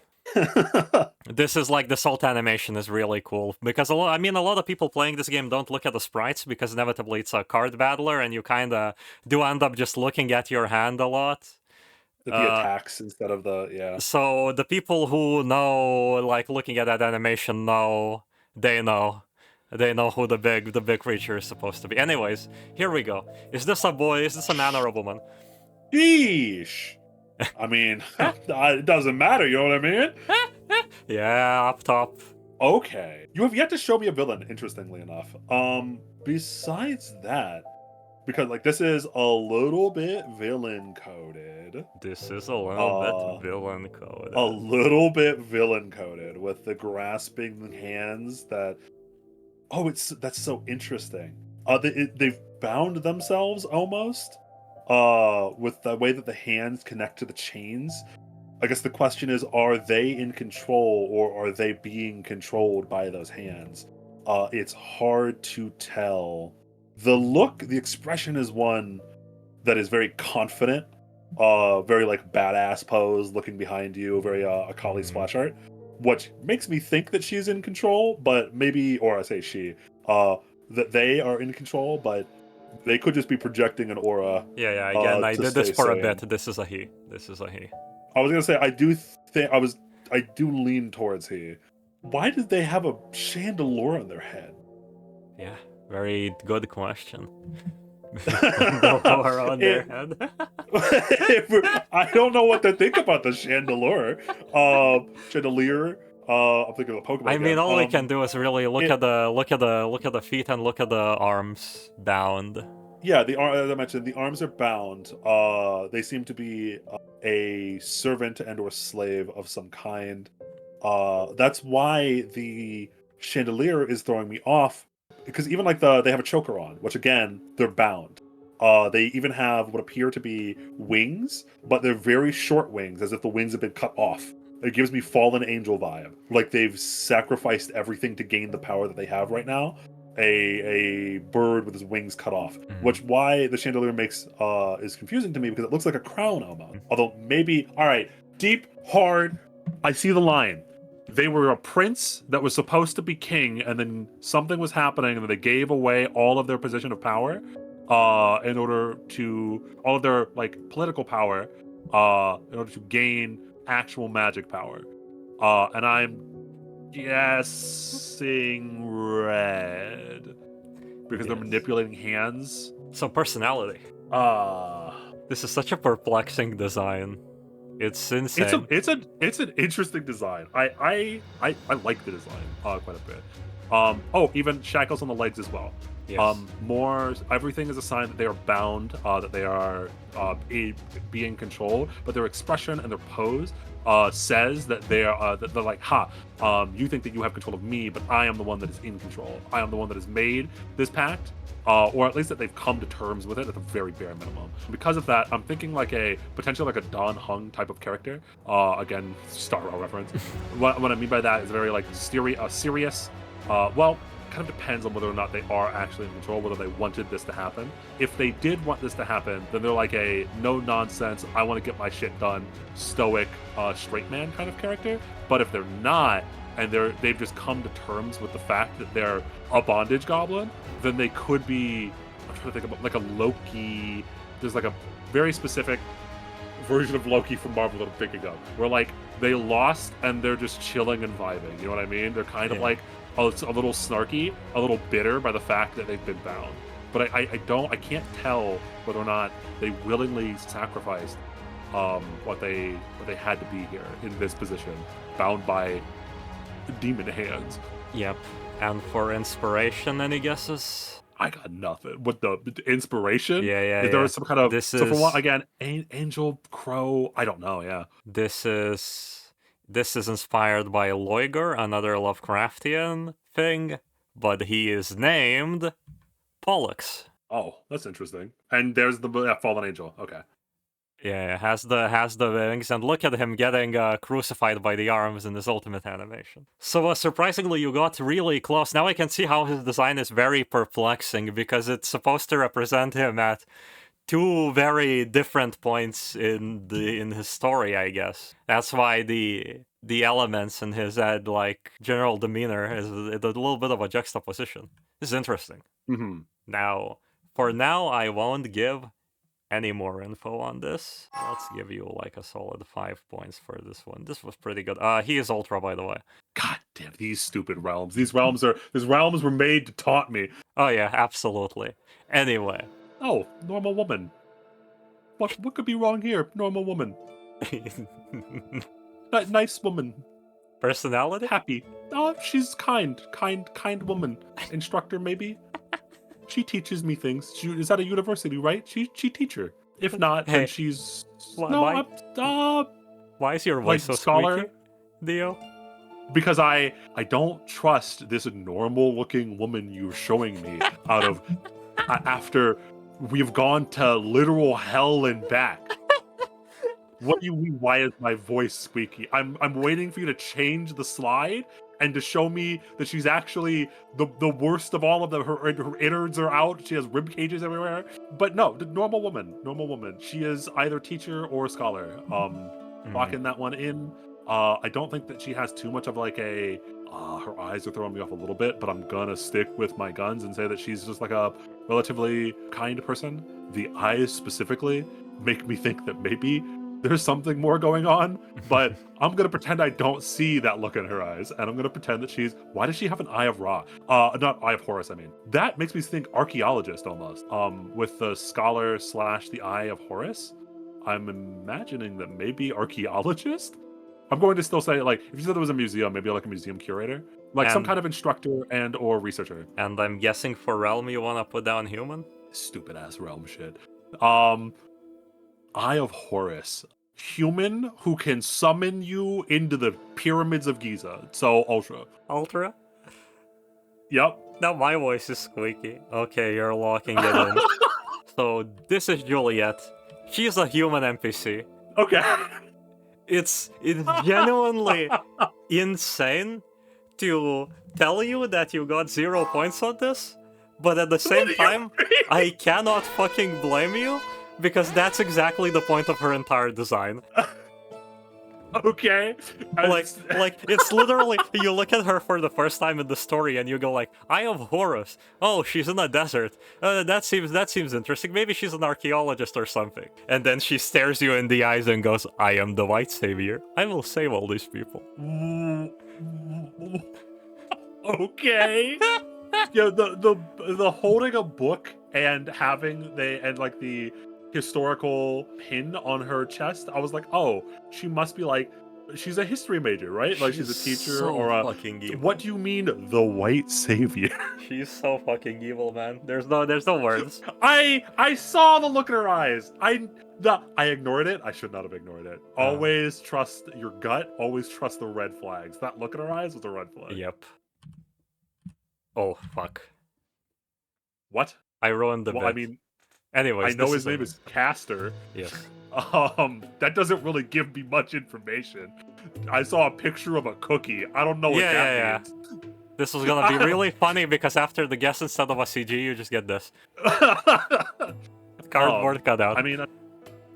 This is like the salt animation is really cool because a lot of people playing this game don't look at the sprites because inevitably it's a card battler and you kind of do end up just looking at your hand a lot. The attacks instead of So the people who know, like looking at that animation, they know who the big creature is supposed to be. Anyways, here we go. Is this a boy? Is this a man or a woman? Sheesh. I mean, it doesn't matter, you know what I mean? Yeah, up top. Okay. You have yet to show me a villain, interestingly enough. Besides that, because like this is a little bit villain coded. This is a little bit villain A coded. little bit villain coded with the grasping hands that. Oh, that's so interesting. They've bound themselves almost. With the way that the hands connect to the chains. I guess the question is, are they in control or are they being controlled by those hands? It's hard to tell. The expression is one that is very confident, very like badass pose, looking behind you, very Akali splash art, which makes me think that she's in control, but maybe, or I say she, that they are in control, but they could just be projecting an aura. Yeah, again, I to did this stay for a sane. bit. This is a he. This is a he. I was gonna say I do lean towards he. Why did they have a chandelier on their head? Yeah, very good question. Chandelier on their head. I don't know what to think about the chandelier. Chandelier. I'm thinking of the Pokemon. I mean, again. all we can do is really look at the feet and look at the arms bound. Yeah, as I mentioned, the arms are bound. They seem to be a servant and or slave of some kind. That's why the chandelier is throwing me off, because even like they have a choker on, which again, they're bound. They even have what appear to be wings, but they're very short wings, as if the wings have been cut off. It gives me fallen angel vibe, like they've sacrificed everything to gain the power that they have right now. A bird with his wings cut off, which why the chandelier makes is confusing to me, because it looks like a crown almost. Although maybe, all right, deep, hard. I see the line. They were a prince that was supposed to be king, and then something was happening, and they gave away all of their position of power, in order to all of their like political power, in order to gain actual magic power. And I'm guessing red because they're manipulating hands. So personality. This is such a perplexing design. It's insane. It's an interesting design. I like the design quite a bit. Oh, even shackles on the legs as well. Yes. More everything is a sign that they are bound, that they are being controlled, but their expression and their pose says that they're like, you think that you have control of me, but I am the one that is in control. I am the one that has made this pact, or at least that they've come to terms with it at the very bare minimum. Because of that, I'm thinking like potentially like a Don Hung type of character. Again, Star Rail reference. what I mean by that is very like serious. Well, kind of depends on whether or not they are actually in control, whether they wanted this to happen. If they did want this to happen, then they're like a no nonsense, I want to get my shit done, stoic, straight man kind of character. But if they're not, and they've just come to terms with the fact that they're a bondage goblin, then they could be, I'm trying to think about like a Loki. There's like a very specific version of Loki from Marvel that I'm thinking of, where like they lost and they're just chilling and vibing. You know what I mean? They're kind of like, it's a little snarky, a little bitter by the fact that they've been bound. But I can't tell whether or not they willingly sacrificed what they had to be here in this position, bound by demon hands. Yep. And for inspiration, any guesses? I got nothing. What the inspiration? Yeah. Is there some kind of This so for is one again, angel, crow? I don't know. Yeah. This is inspired by Loiger, another Lovecraftian thing, but he is named Pollux. Oh, that's interesting. And there's the fallen angel. Okay. Yeah, has the wings, and look at him getting crucified by the arms in his ultimate animation. So surprisingly, you got really close. Now I can see how his design is very perplexing, because it's supposed to represent him at two very different points in his story, I guess. That's why the elements in his like general demeanor is a little bit of a juxtaposition. This is interesting. Mm-hmm. Now, for now, I won't give any more info on this. Let's give you like a solid 5 points for this one. This was pretty good. He is Ultra, by the way. God damn, these stupid realms. These realms were made to taunt me. Oh yeah, absolutely. Anyway. Oh, normal woman. What could be wrong here? Normal woman. Nice woman. Personality? Happy. She's kind woman. Instructor, maybe. She teaches me things. She is at a university, right? She teacher. If not, then Hey, she's why is your voice so scholar. squeaky, Dio? Because I don't trust this normal looking woman you're showing me out of after we've gone to literal hell and back. What do you mean? Why is my voice squeaky? I'm waiting for you to change the slide and to show me that she's actually the worst of all of them. Her innards are out. She has rib cages everywhere. But no, the normal woman. She is either teacher or scholar. Locking that one in. I don't think that she has too much of like a. Her eyes are throwing me off a little bit, but I'm gonna stick with my guns and say that she's just like a relatively kind person. The eyes specifically make me think that maybe there's something more going on, but I'm gonna pretend I don't see that look in her eyes, and I'm gonna pretend that she's. Why does she have an eye of Ra? Not eye of Horus. I mean, that makes me think archaeologist almost. With the scholar / the eye of Horus, I'm imagining that maybe archaeologist. I'm going to still say like if you said there was a museum, maybe like a museum curator, like some kind of instructor and or researcher. And I'm guessing for realm you wanna put down human. Stupid ass realm shit. Eye of Horus. Human who can summon you into the pyramids of Giza. So Ultra. Ultra? Yep. Now my voice is squeaky. Okay, you're locking it in. So this is Juliette. She's a human NPC. Okay. It's genuinely insane to tell you that you got 0 points on this, but at the same time, I cannot fucking blame you, because that's exactly the point of her entire design. Okay. Like it's literally, you look at her for the first time in the story and you go like, Eye of Horus. Oh, she's in a desert. That seems interesting. Maybe she's an archaeologist or something. And then she stares you in the eyes and goes, I am the white savior. I will save all these people. Okay. Yeah, the holding a book and having the historical pin on her chest, I was like, oh, she must be like, she's a history major, right? Like she's a teacher so or a. Fucking evil. What do you mean, the white savior? She's so fucking evil, man. There's no words. I saw the look in her eyes. I ignored it. I should not have ignored it. Always trust your gut. Always trust the red flags. That look in her eyes was a red flag. Yep. Oh fuck. What? I ruined the bit. I mean. Anyways, I know his name is Castor. Yes. That doesn't really give me much information. I saw a picture of a cookie. I don't know what that means. This was gonna be really funny because after the guess, instead of a CG, you just get this. Cardboard cutout. I mean,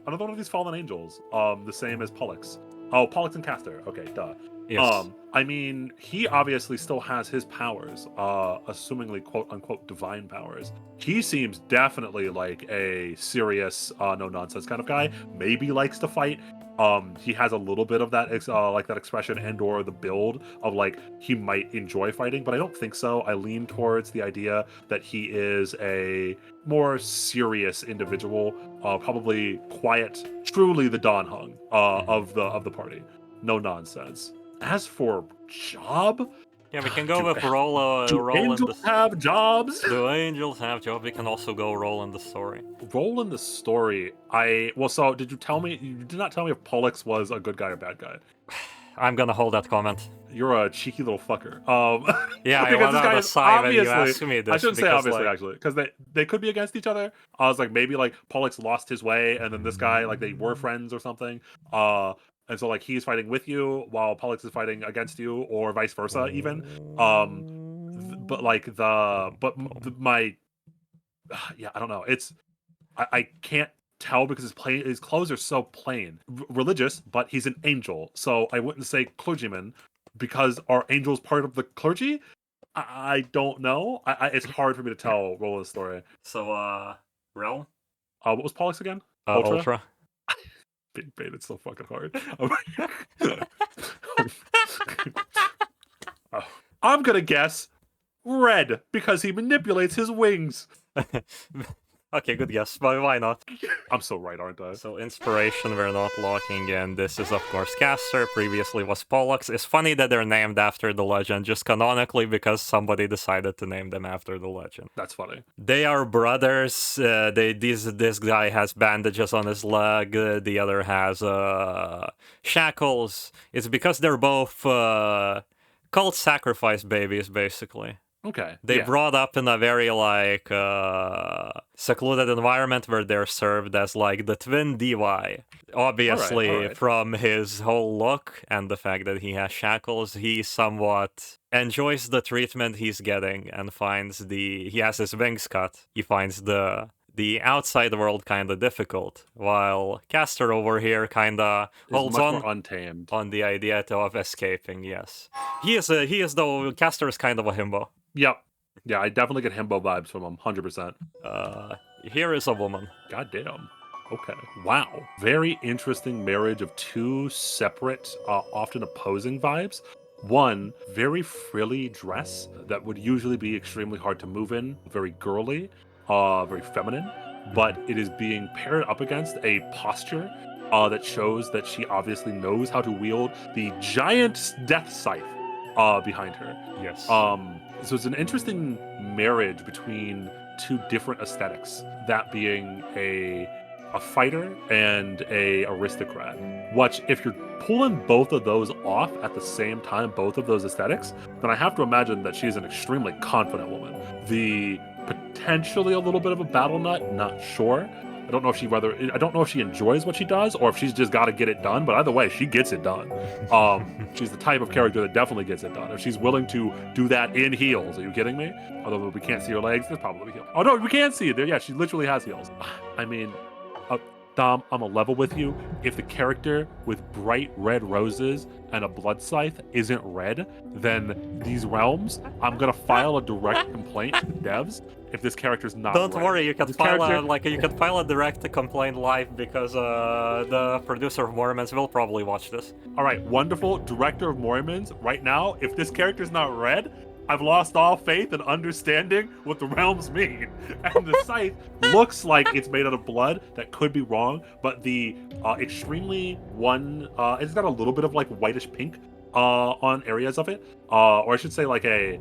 another one of these fallen angels. The same as Pollux. Oh, Pollux and Castor. Okay, duh. Yes. I mean, he obviously still has his powers, assumingly quote-unquote divine powers. He seems definitely like a serious, no-nonsense kind of guy. Maybe likes to fight. He has a little bit of that, like that expression and/or the build of like he might enjoy fighting, but I don't think so. I lean towards the idea that he is a more serious individual, probably quiet, truly the Don Hung of the party. No nonsense. As for job, yeah, we can go with roll. Do angels have jobs? Do angels have jobs? We can also go roll in the story. Roll in the story. So did you tell me? You did not tell me if Pollux was a good guy or bad guy. I'm gonna hold that comment. You're a cheeky little fucker. Yeah, I went on the side when you asked me this. I shouldn't say obviously, actually, because they could be against each other. I was like, maybe like Pollux lost his way, and then this guy, like they were friends or something. And so like he's fighting with you while Pollux is fighting against you, or vice versa, even. I don't know. I can't tell because his clothes are so plain. Religious, but he's an angel, so I wouldn't say clergyman because are angels part of the clergy? I don't know. It's hard for me to tell. Roll of the story. So realm. What was Pollux again? Ultra. Big bait, it's so fucking hard. I'm gonna guess red because he manipulates his wings. Okay, good guess, but why not? I'm so right, aren't I? So inspiration we're not locking in. This is of course Castor, previously was Pollux. It's funny that they're named after the legend, just canonically because somebody decided to name them after the legend. That's funny. They are brothers. This guy has bandages on his leg. The other has shackles. It's because they're both cult sacrifice babies, basically. Okay. They yeah. brought up in a very like secluded environment where they're served as like the twin DY. Obviously, all right. from his whole look and the fact that he has shackles, he somewhat enjoys the treatment he's getting and finds he has his wings cut. He finds the outside world kind of difficult, while Castor over here kind of holds much on more untamed. on the idea of escaping. Yes, he is though. Castor is kind of a himbo. Yep. Yeah, I definitely get himbo vibes from him, 100%. Here is a woman. God damn. Okay. Wow. Very interesting marriage of two separate, often opposing vibes. One, very frilly dress that would usually be extremely hard to move in, very girly, very feminine, but it is being paired up against a posture that shows that she obviously knows how to wield the giant death scythe behind her. Yes. So it's an interesting marriage between two different aesthetics, that being a fighter and a aristocrat. Which, if you're pulling both of those off at the same time, both of those aesthetics, then I have to imagine that she's an extremely confident woman. The potentially a little bit of a battle nut, not sure. I don't know if she enjoys what she does or if she's just got to get it done, but either way, she gets it done. She's the type of character that definitely gets it done. If she's willing to do that in heels, are you kidding me? Although we can't see her legs, there's probably heels. Oh no, we can see it. Yeah, she literally has heels. I mean, Dom, I'm a level with you. If the character with bright red roses and a blood scythe isn't red, then these realms, I'm gonna file a direct complaint to devs if this character's not Don't red. worry, you can This file character- you can file a direct complaint live because the producer of Morimens will probably watch this. All right, wonderful director of Morimens. Right now, if this character's not red, I've lost all faith and understanding what the realms mean. And the scythe looks like it's made out of blood. That could be wrong, but the extremely it's got a little bit of like whitish pink on areas of it, or I should say like a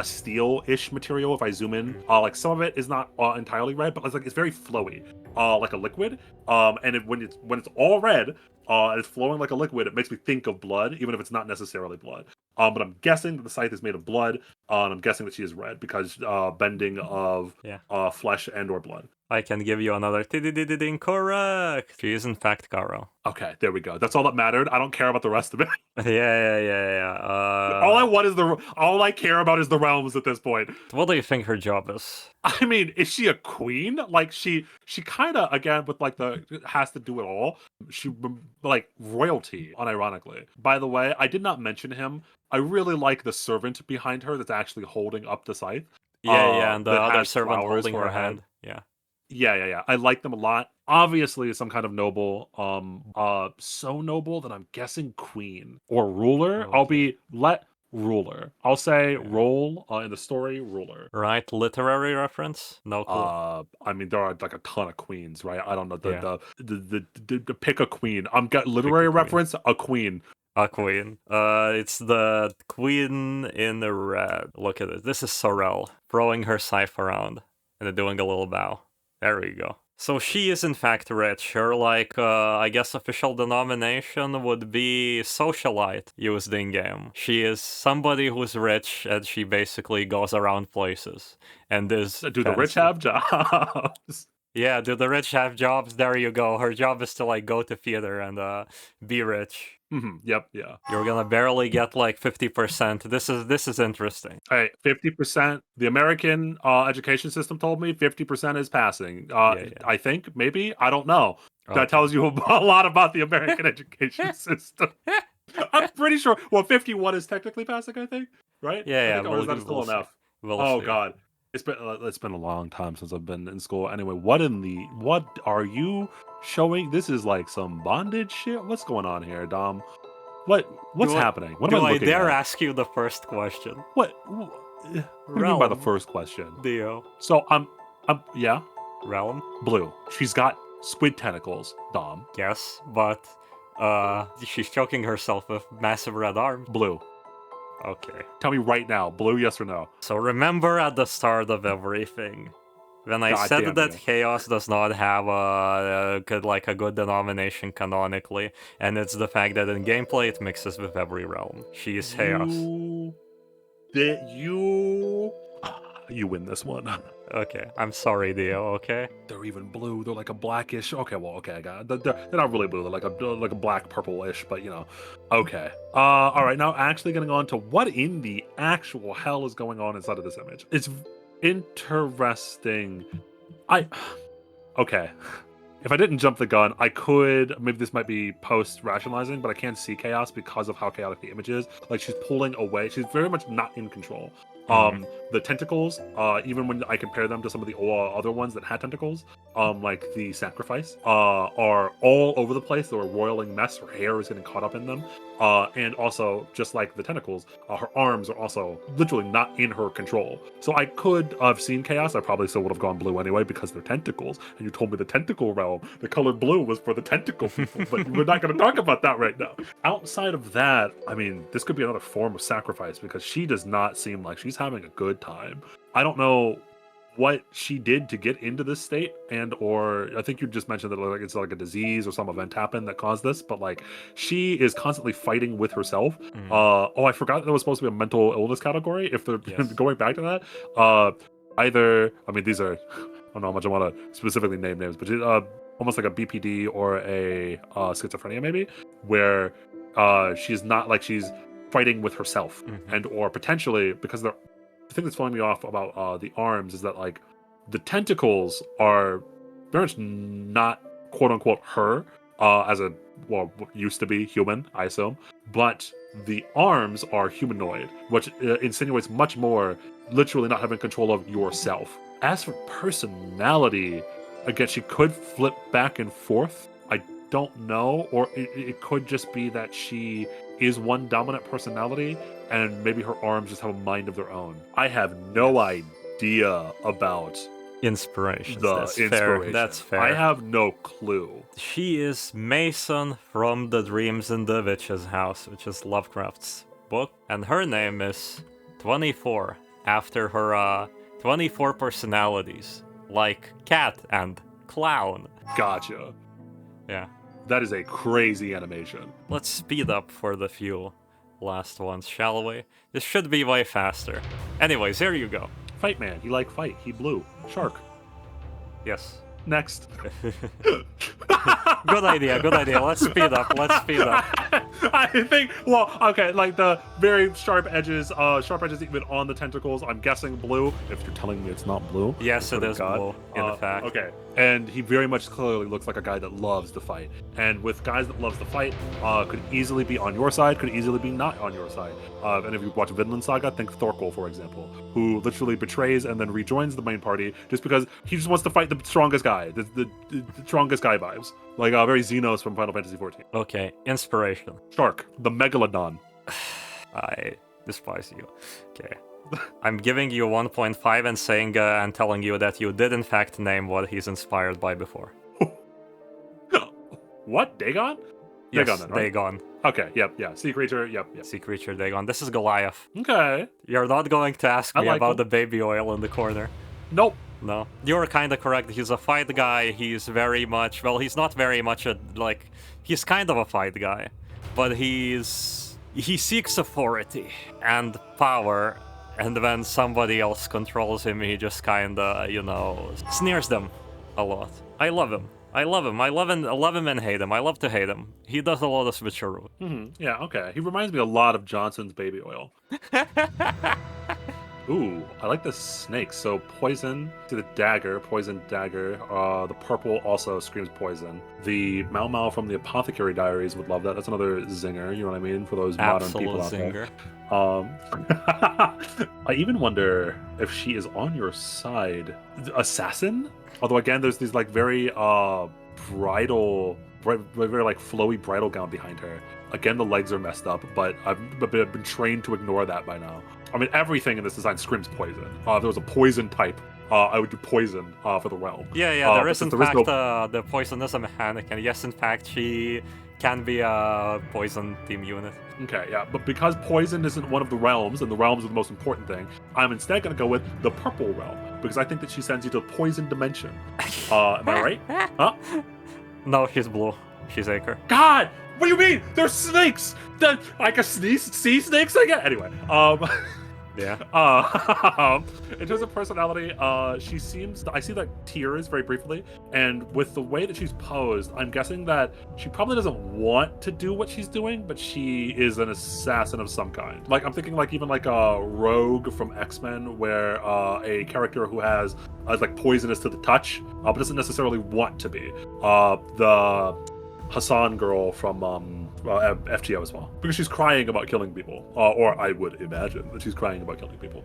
steel-ish material. If I zoom in, like some of it is not entirely red, but it's very flowy, like a liquid. And when it's all red, and it's flowing like a liquid, it makes me think of blood, even if it's not necessarily blood. But I'm guessing that the scythe is made of blood, and I'm guessing that she is red because bending of flesh and or blood. I can give you another incorrect. She is in fact Garo. Okay, there we go. That's all that mattered. I don't care about the rest of it. Yeah. All I care about is the realms at this point. What do you think her job is? I mean, is she a queen? Like she kind of, again, with like has to do it all. She like royalty, unironically. By the way, I did not mention him. I really like the servant behind her that's actually holding up the scythe. And the that other has servant flowers holding for her a head. hand. Yeah. Yeah. I like them a lot. Obviously, some kind of noble. So noble that I'm guessing queen or ruler. Ruler. I'll say role in the story, ruler. Right, literary reference? No clue. I mean, there are like a ton of queens, right? I don't know the pick a queen. I'm got literary reference, a queen. A queen. It's the queen in the red. Look at it. This is Sorel throwing her scythe around and doing a little bow. There we go. So she is in fact rich. Her I guess official denomination would be socialite used in game. She is somebody who's rich and she basically goes around places and is Do the rich have jobs? Yeah, do the rich have jobs? There you go. Her job is to go to theater and be rich. Mm-hmm. Yep, yeah. You're gonna barely get 50%. This is interesting. Hey, 50%. The American education system told me 50% is passing. I think, maybe, I don't know. Okay. That tells you a lot about the American education system. I'm pretty sure. Well, 51 is technically passing, I think, right? Yeah. Or is that still enough? God. It's been a long time since I've been in school. Anyway, what are you showing? This is like some bondage shit. What's going on here, Dom? What's happening? What am I looking at? Do I dare ask you the first question? What do you mean by the first question? Dio. So I'm yeah. realm? Blue. She's got squid tentacles, Dom. Yes, but she's choking herself with massive red arms. Blue. Okay. Tell me right now, blue, yes or no? So remember at the start of everything, when I God said damn that you. chaos does not have a good denomination canonically, and it's the fact that in gameplay it mixes with every realm. She is chaos. You win this one. Okay, I'm sorry, Dio. Okay. They're even blue. They're like a blackish. Okay, well, okay, I got it. They're not really blue. They're like a black purple-ish, but you know. Okay. All right. Now, actually, getting on to what in the actual hell is going on inside of this image. It's interesting. Okay. If I didn't jump the gun, I could. Maybe this might be post-rationalizing, but I can't see chaos because of how chaotic the image is. Like she's pulling away. She's very much not in control. The tentacles, even when I compare them to some of the other ones that had tentacles, like the sacrifice, are all over the place. They're a roiling mess. Her hair is getting caught up in them. And also, just like the tentacles, her arms are also literally not in her control. So I could have seen chaos. I probably still would have gone blue anyway because they're tentacles. And you told me the tentacle realm, the color blue was for the tentacle people, but we're not going to talk about that right now. Outside of that, I mean, this could be another form of sacrifice because she does not seem like she's having a good time. I don't know what she did to get into this state, and or I think you just mentioned that like it's like a disease or some event happened that caused this, but like she is constantly fighting with herself. I forgot that it was supposed to be a mental illness category. If they're going back to that, either, I mean, these are, I don't know how much I want to specifically name names, but almost like a BPD or a schizophrenia maybe, where she's not like she's fighting with herself, and or potentially because the thing that's throwing me off about the arms is that like the tentacles are very much not quote unquote her as a what used to be human, I assume, but the arms are humanoid, which insinuates much more literally not having control of yourself. As for personality, again, she could flip back and forth. I don't know, or it could just be that she is one dominant personality and maybe her arms just have a mind of their own. I have no idea about Inspiration. the That's inspiration. Fair. That's fair. I have no clue. She is Mason from the Dreams in the Witch's House, which is Lovecraft's book, and her name is 24, after her 24 personalities, like cat and clown. Gotcha. Yeah. That is a crazy animation. Let's speed up for the few last ones, shall we? This should be way faster. Anyways, here you go. Fight man. He like fight. He blue. Shark. Yes. Next. Good idea, good idea. Let's speed up, I think, well, okay, like the very sharp edges even on the tentacles, I'm guessing blue. If you're telling me it's not blue. Yes, it is blue, in fact. Okay, and he very much clearly looks like a guy that loves to fight. And with guys that loves to fight, could easily be on your side, could easily be not on your side. And if you watch Vinland Saga, think Thorkel, for example, who literally betrays and then rejoins the main party just because he just wants to fight the strongest guy, the strongest guy vibes. Like very Xenos from Final Fantasy XIV. Okay, inspiration. Shark, the Megalodon. I despise you. Okay. I'm giving you 1.5 and Sanga and telling you that you did in fact name what he's inspired by before. What? Dagon? Yes, Dagon then, right? Dagon. Okay, yep, yeah. Sea creature, yep. Sea creature Dagon. This is Goliath. Okay. You're not going to ask me like about him. the baby oil in the corner. Nope. No. You're kinda correct. He's a fight guy. He's very much, well, he's not very much he's kind of a fight guy. But he seeks authority and power, and when somebody else controls him, he just kinda, sneers them a lot. I love him. I love him and hate him. I love to hate him. He does a lot of switcheroo. Yeah, okay. He reminds me a lot of Johnson's baby oil. Ooh, I like the snakes. So poison to the dagger, poison dagger. The purple also screams poison. The Mau Mau from the Apothecary Diaries would love that. That's another zinger, you know what I mean? For those modern people out zinger. there. I even wonder if she is on your side. Assassin? Although again, there's these like very very like flowy bridal gown behind her. Again, the legs are messed up, but I've been trained to ignore that by now. I mean, everything in this design screams poison. If there was a poison type I would do poison for the realm. Yeah, there is in there is fact no- the poison is a mechanic, and yes, in fact, she can be a poison team unit. Okay, yeah, but because poison isn't one of the realms, and the realms are the most important thing, I'm instead going to go with the purple realm, because I think that she sends you to the poison dimension. Am I right? Huh? No, she's blue. She's Acre. God! What do you mean? There's snakes! I can sea snakes again? Anyway, Yeah. in terms of personality, she seems. I see that tears very briefly, and with the way that she's posed, I'm guessing that she probably doesn't want to do what she's doing, but she is an assassin of some kind. Like I'm thinking, like even like a rogue from X-Men, where a character who has like poisonous to the touch, but doesn't necessarily want to be. The Hassan girl from FGO as well, because she's crying about killing people, or I would imagine that she's crying about killing people.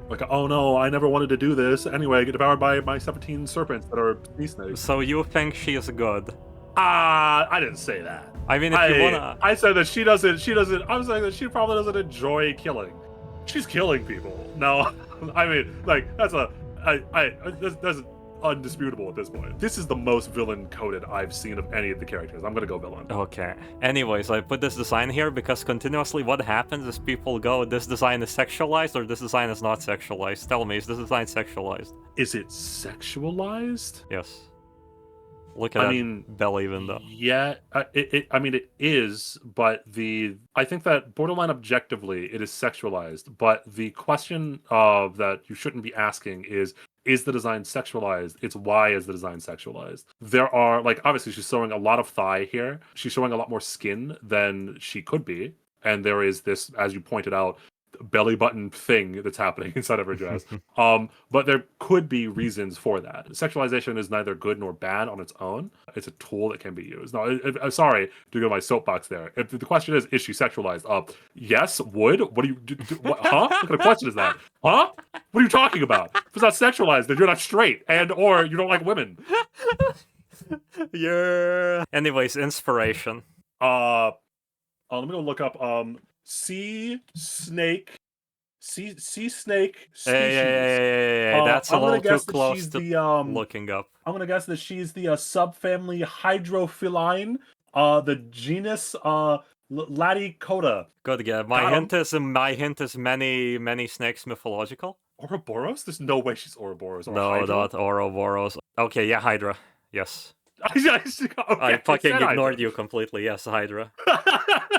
Like, oh no, I never wanted to do this. Anyway, I get devoured by my 17 serpents that are sea snakes. So you think she is good? I didn't say that. I mean, if you wanna... I said that she doesn't, I'm saying that she probably doesn't enjoy killing. She's killing people. No, I mean, like, that's undisputable at this point. This is the most villain coded I've seen of any of the characters. I'm gonna go villain. Okay. Anyways, I put this design here because continuously what happens is people go, this design is sexualized or this design is not sexualized. Tell me, is this design sexualized? Is it sexualized? Yes. Look at that belly window. Yeah, I mean, it is, but I think that borderline objectively, it is sexualized. But the question that you shouldn't be asking is the design sexualized? It's why is the design sexualized? There are, like, obviously she's showing a lot of thigh here. She's showing a lot more skin than she could be. And there is this, as you pointed out, belly button thing that's happening inside of her dress. But there could be reasons for that. Sexualization is neither good nor bad on its own. It's a tool that can be used. Now, I'm sorry to go to my soapbox there. If the question is she sexualized? Yes, would. What do you do? What, huh? What kind of question is that? Huh? What are you talking about? If it's not sexualized, then you're not straight, or you don't like women. Yeah. Anyways, inspiration. Let me go look up. Sea snake species. Hey, that's a little too close to looking up. I'm gonna guess that she's the subfamily Hydrophiline, the genus Laticota. Good guess. My hint is many snakes mythological. Ouroboros? There's no way she's Ouroboros. No, not Ouroboros. Okay, yeah, Hydra. Yes. Okay, I fucking ignored you completely. Yes, Hydra.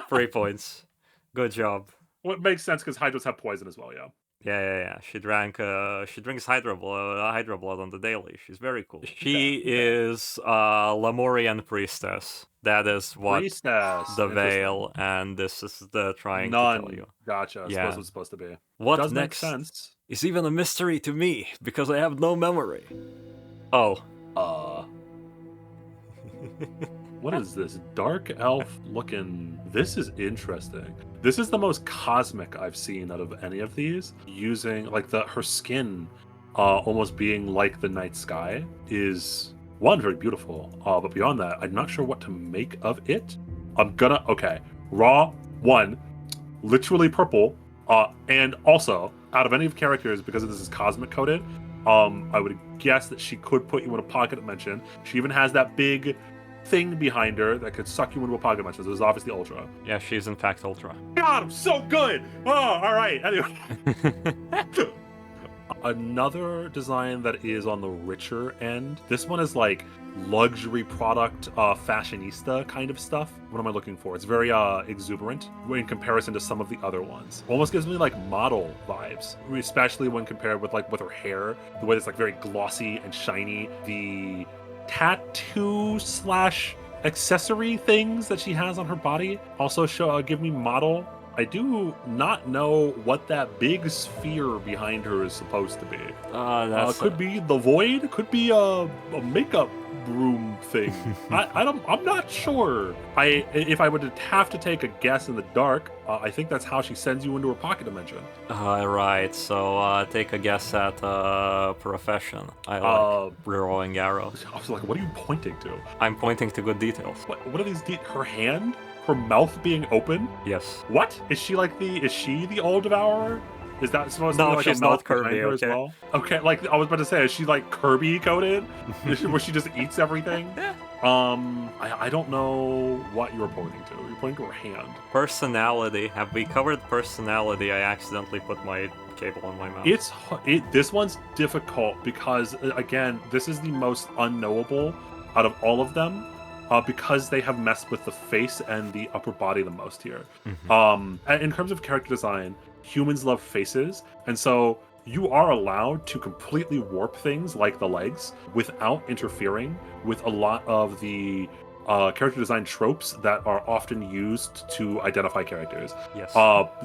3 points. Good job. Well, it makes sense because Hydras have poison as well, yeah. Yeah. She drinks Hydra blood on the daily. She's very cool. She is Lemurian priestess. That is what the veil, and this is the trying to tell you. Gotcha. Yeah. That's what it's supposed to be. What does next make sense. Is even a mystery to me because I have no memory. Oh. What is this dark elf looking? This is interesting. This is the most cosmic I've seen out of any of these. Using like her skin, almost being like the night sky is very beautiful. But beyond that, I'm not sure what to make of it. Raw 1, literally purple, and also out of any of characters because this is cosmic coded. I would guess that she could put you in a pocket dimension. She even has that big thing behind her that could suck you into a pocket dimension. So this is obviously Ultra. Yeah, she's in fact Ultra. God, I'm so good! Oh, alright, anyway. Another design that is on the richer end. This one is like luxury product, fashionista kind of stuff. What am I looking for? It's very exuberant in comparison to some of the other ones. Almost gives me like model vibes, especially when compared with like with her hair, the way it's like very glossy and shiny. The tattoo / accessory things that she has on her body also give me model. I do not know what that big sphere behind her is supposed to be. Could be the void, could be a makeup broom thing. I'm not sure. If I would have to take a guess in the dark, I think that's how she sends you into her pocket dimension. Right, so take a guess at profession. I like rerolling arrows. I was like, what are you pointing to? I'm pointing to good details. What are these? Her hand? Her mouth being open? Yes. What? Is she the All Devourer? Is that supposed No, to be like she's a mouth not Kirby, behind her as okay? well? Okay, like I was about to say, is she like Kirby coded? Where she just eats everything? I don't know what you were pointing to. You're pointing to her hand. Personality. Have we covered personality? I accidentally put my cable on my mouth. This one's difficult because again, this is the most unknowable out of all of them. Because they have messed with the face and the upper body the most here. And in terms of character design, humans love faces, and so you are allowed to completely warp things like the legs without interfering with a lot of the character design tropes that are often used to identify characters. Yes.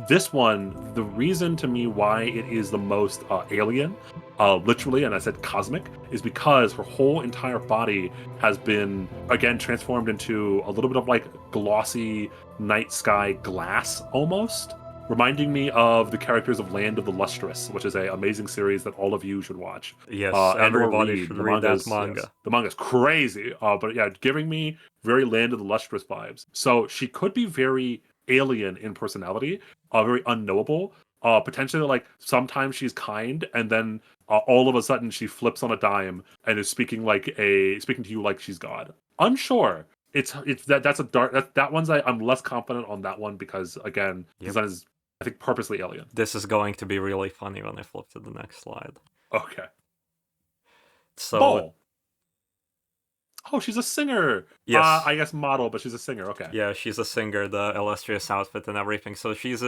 This one, the reason to me why it is the most alien, literally, and I said cosmic, is because her whole entire body has been, again, transformed into a little bit of like glossy night sky glass almost. Reminding me of the characters of Land of the Lustrous, which is an amazing series that all of you should watch. Yes, and everybody should read that manga. Yes, the manga's crazy, but yeah, giving me very Land of the Lustrous vibes. So she could be very alien in personality, very unknowable. Potentially, like sometimes she's kind, and then all of a sudden she flips on a dime and is speaking to you like she's God. Unsure. That's a dark. That one's I'm less confident on that one because again, design is, I think, purposely alien. This is going to be really funny when I flip to the next slide. Okay. So. Ball. Oh, she's a singer. Yes. I guess model, but she's a singer. Okay. Yeah, she's a singer, the illustrious outfit and everything. So she's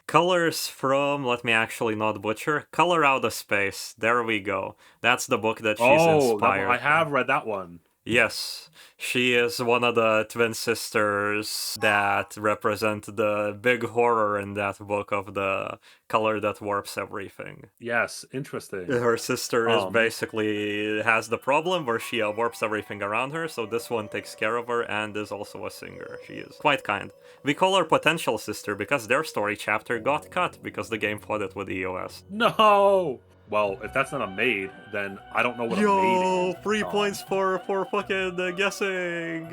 colors from, let me actually not butcher, Color Out of Space. There we go. That's the book that she's inspired. I have read that one. Yes, she is one of the twin sisters that represent the big horror in that book of the color that warps everything. Yes, interesting. Her sister is basically has the problem where she warps everything around her, so this one takes care of her and is also a singer. She is quite kind. We call her potential sister because their story chapter got cut because the game flooded with EOS. No! Well, if that's not a maid, then I don't know what a maid is. 3 points for fucking guessing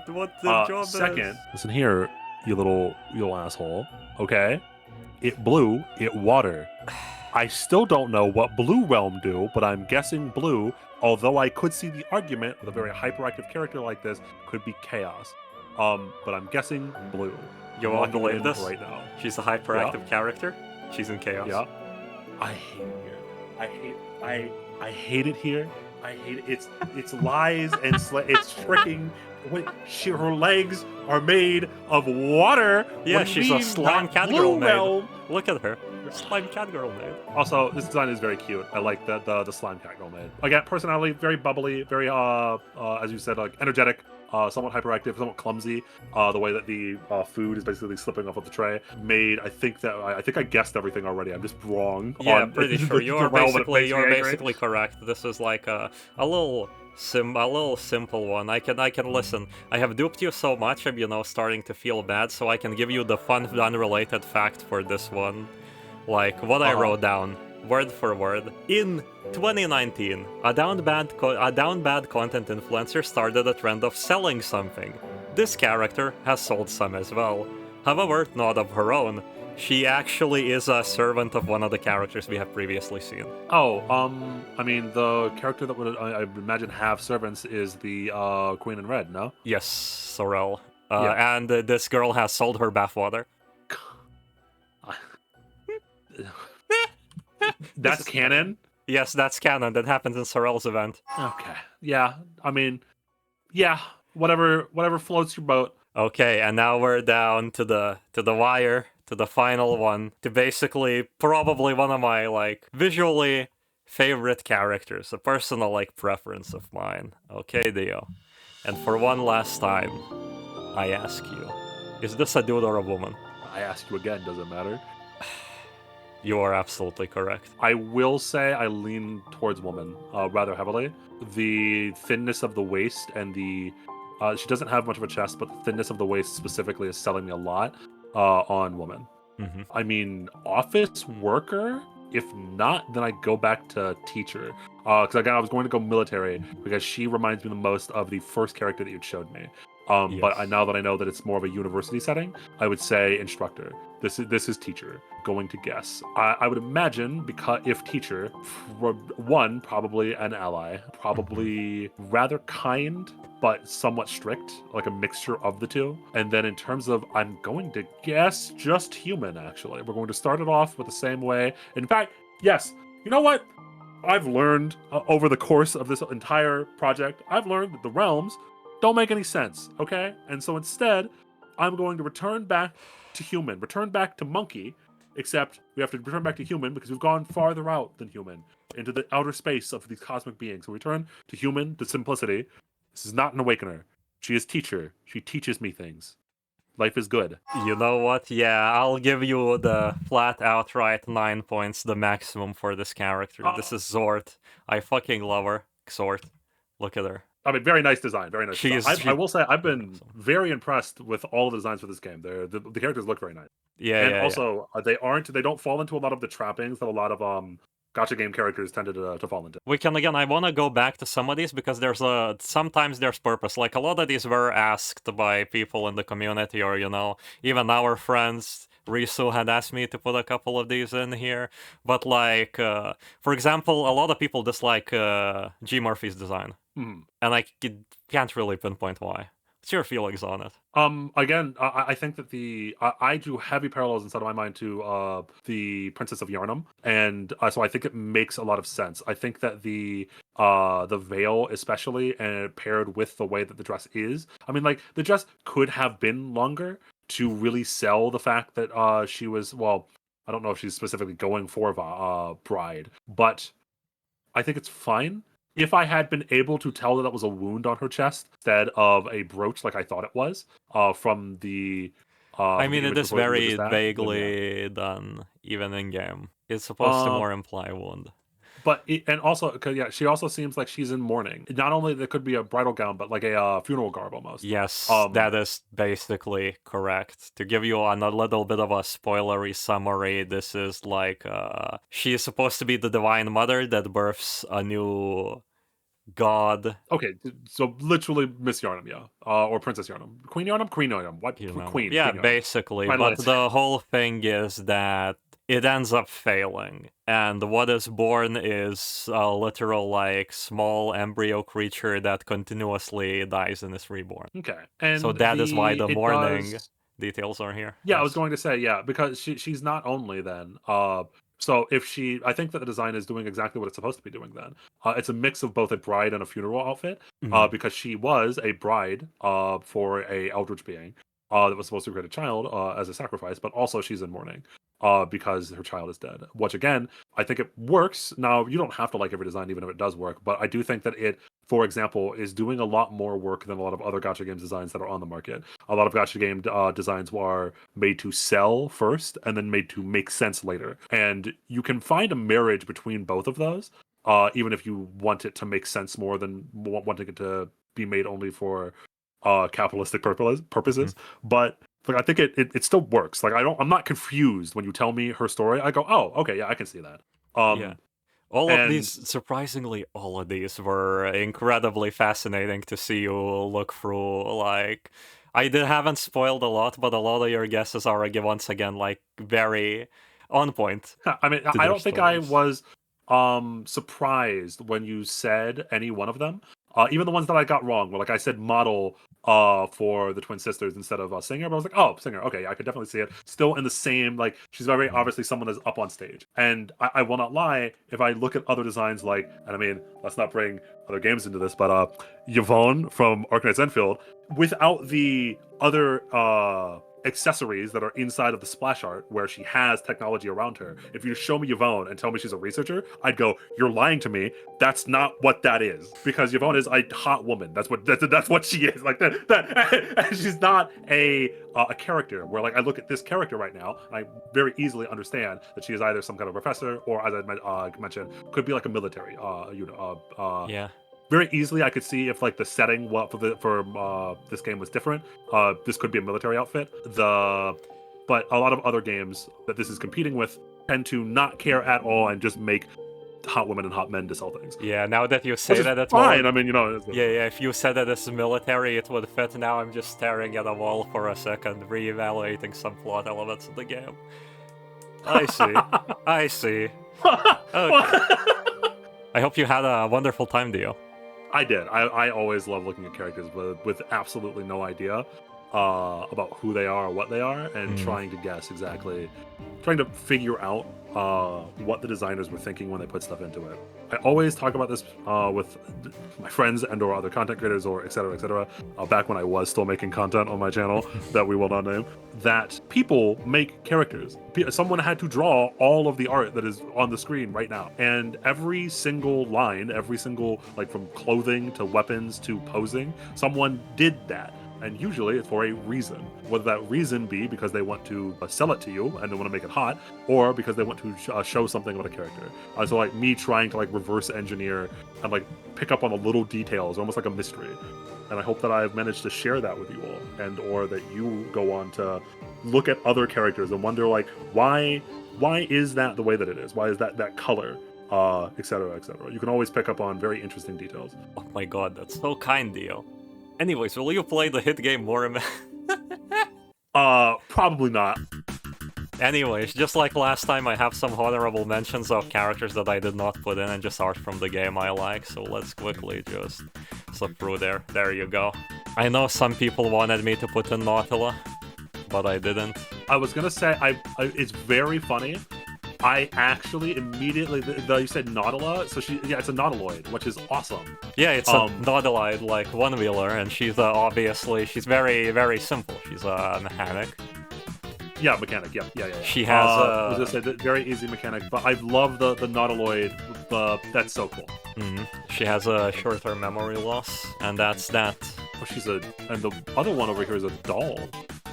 what the job second, is. Listen here, you little asshole. Okay? It blew, it water. I still don't know what Blue Realm do, but I'm guessing blue, although I could see the argument with a very hyperactive character like this could be chaos. But I'm guessing blue. You won't believe this? Right now. She's a hyperactive character. She's in chaos. Yeah. I hate it here. I hate it here. I hate it. It's lies and it's tricking. Her legs are made of water. Yeah, she's a slime cat girl maid. Look at her. Slime cat girl maid. Also, this design is very cute. I like the slime cat girl maid. Again, personality, very bubbly, very as you said, like energetic. Somewhat hyperactive, somewhat clumsy. The way that the food is basically slipping off of the tray. I think I guessed everything already. I'm just wrong. Yeah, I'm pretty sure you're basically correct. This is like a little simple one. I can listen. I have duped you so much, I'm starting to feel bad. So I can give you the fun, unrelated fact for this one, like what I wrote down. Word for word. In 2019, a down bad content influencer started a trend of selling something. This character has sold some as well. However, not of her own. She actually is a servant of one of the characters we have previously seen. I mean, the character that would I imagine have servants is the Queen in Red, no? Yes, Sorel. And this girl has sold her bathwater. That's canon? Yes, that's canon. That happens in Sorel's event. Okay. Yeah. I mean, yeah. Whatever floats your boat. Okay, and now we're down to the wire, to the final one, to basically probably one of my visually favorite characters, a personal preference of mine. Okay, Dio. And for one last time, I ask you, is this a dude or a woman? I ask you again, does it matter? You are absolutely correct. I will say I lean towards woman rather heavily. The thinness of the waist and she doesn't have much of a chest, but the thinness of the waist specifically is selling me a lot on woman. Mm-hmm. I mean, office worker? If not, then I go back to teacher. Because again, I was going to go military because she reminds me the most of the first character that you showed me. But Yes. now that I know that it's more of a university setting, I would say instructor. This is teacher. Going to guess. I would imagine, because if teacher, one, probably an ally, probably rather kind but somewhat strict, like a mixture of the two. And then in terms of, I'm going to guess just human, actually. We're going to start it off with the same way. In fact, yes, you know what? I've learned over the course of this entire project, I've learned that the realms don't make any sense, okay? And so instead, I'm going to return back to human, return back to monkey, except we have to return back to human because we've gone farther out than human into the outer space of these cosmic beings. So we return to human, to simplicity. This is not an awakener. She is teacher. She teaches me things. Life is good. You know what? Yeah, I'll give you the flat outright 9 points, the maximum for this character. This is Czort. I fucking love her. Czort. Look at her. I mean, very nice design. Very nice She design. is. I will say I've Yeah, been very impressed with all the designs for this game. The characters look very nice. yeah, And yeah. also, they don't fall into a lot of the trappings that a lot of gacha game characters tended to fall into. We can again. I want to go back to some of these because sometimes there's purpose. Like a lot of these were asked by people in the community, or even our friends. Risu had asked me to put a couple of these in here, but like, for example, a lot of people dislike G-Murphy's design, Mhm. and I can't really pinpoint why. What's your feelings on it? Again, I think that I drew heavy parallels inside of my mind to the Princess of Yarnum, and so I think it makes a lot of sense. I think that the veil, especially, and paired with the way that the dress is, I mean, like the dress could have been longer to really sell the fact that she was, well, I don't know if she's specifically going for a bride, but I think it's fine. If I had been able to tell that was a wound on her chest instead of a brooch like I thought it was, from the I from the mean, it image is before we were very just at, then yeah. vaguely done, even in game. It's supposed to Um, more imply wound. but and also, 'cause, yeah, she also seems like she's in mourning. Not only there could be a bridal gown, but like a funeral garb almost. Yes, that is basically correct. To give you a little bit of a spoilery summary, this is like she is supposed to be the divine mother that births a new god. Okay, so literally Miss Yarnum, yeah, or Princess Yarnum, Queen Yarnum, Queen Yarnum, what Queen? Yeah, Queen Yarnum. basically. Finally, But the whole thing is that it ends up failing, and what is born is a literal like small embryo creature that continuously dies and is reborn. okay, So and that is why the it mourning does. details are here. Yeah, I was Yes. going to say, yeah, because she's not only then. So if I think that the design is doing exactly what it's supposed to be doing. Then it's a mix of both a bride and a funeral outfit. Mhm. Because she was a bride for a eldritch being that was supposed to create a child as a sacrifice, but also she's in mourning because her child is dead. Which again, I think it works. Now you don't have to like every design, even if it does work. But I do think that it, for example, is doing a lot more work than a lot of other gacha games designs that are on the market. A lot of gacha game designs are made to sell first and then made to make sense later. And you can find a marriage between both of those, even if you want it to make sense more than wanting it to be made only for capitalistic purposes. But like, I think it still works. Like I'm not confused when you tell me her story. I go, oh, okay, yeah, I can see that. Yeah. All of And these, surprisingly, all of these were incredibly fascinating to see you look through. Like, haven't spoiled a lot, but a lot of your guesses are once again like very on point I mean, to I their don't think I stories. was surprised when you said any one of them. Even the ones that I got wrong, where like I said model for the twin sisters instead of singer, but I was like, oh, singer, okay, I could definitely see it. Still in the same, like she's very obviously someone that's up on stage. And I will not lie, if I look at other designs like, and I mean, let's not bring other games into this, but Yvonne from Arknights Enfield, without the other accessories that are inside of the splash art where she has technology around her. If you show me Yvonne and tell me she's a researcher, I'd go, you're lying to me. That's not what that is. Because Yvonne is a hot woman. That's what she is. Like that she's not a character where like I look at this character right now and I very easily understand that she is either some kind of professor or, as I mentioned, could be like a military unit. Yeah. Very easily I could see if like the setting for this game was different. This could be a military outfit. But a lot of other games that this is competing with tend to not care at all and just make hot women and hot men to sell things. Yeah, now that you say Which is that, it's fine. I mean, you know. Yeah, if you said that it's military, it would fit. Now I'm just staring at a wall for a second, reevaluating some plot elements of the game. I see. I see. Okay. I hope you had a wonderful time, Dio. I did. I always love looking at characters with absolutely no idea about who they are or what they are, and trying to guess exactly, trying to figure out what the designers were thinking when they put stuff into it. I always talk about this with my friends and or other content creators or et cetera, back when I was still making content on my channel that we will not name, that people make characters. Someone had to draw all of the art that is on the screen right now. And every single line, every single, like from clothing to weapons to posing, someone did that. And usually it's for a reason. Whether that reason be because they want to sell it to you and they want to make it hot, or because they want to show something about a character. So like me trying to like reverse engineer and like pick up on the little details, almost like a mystery. And I hope that I've managed to share that with you all, and or that you go on to look at other characters and wonder like why is that the way that it is? Why is that color? Et cetera, et cetera. You can always pick up on very interesting details. Oh my god, that's so kind, Dio. Anyways, will you play the hit game Morimens? Probably not. Anyways, just like last time, I have some honorable mentions of characters that I did not put in and just art from the game I like, so let's quickly just slip through there. There you go. I know some people wanted me to put in Nautila, but I didn't. I was gonna say, it's very funny. I actually immediately, you said Nautila, so it's a Nautiloid, which is awesome. Yeah, it's a Nautiloid, like one-wheeler, and she's obviously, she's very, very simple. She's a mechanic. Yeah, mechanic, yeah. She has I was gonna say, very easy mechanic, but I love the Nautiloid, that's so cool. She has a shorter memory loss, and that's that. Oh, and the other one over here is a doll.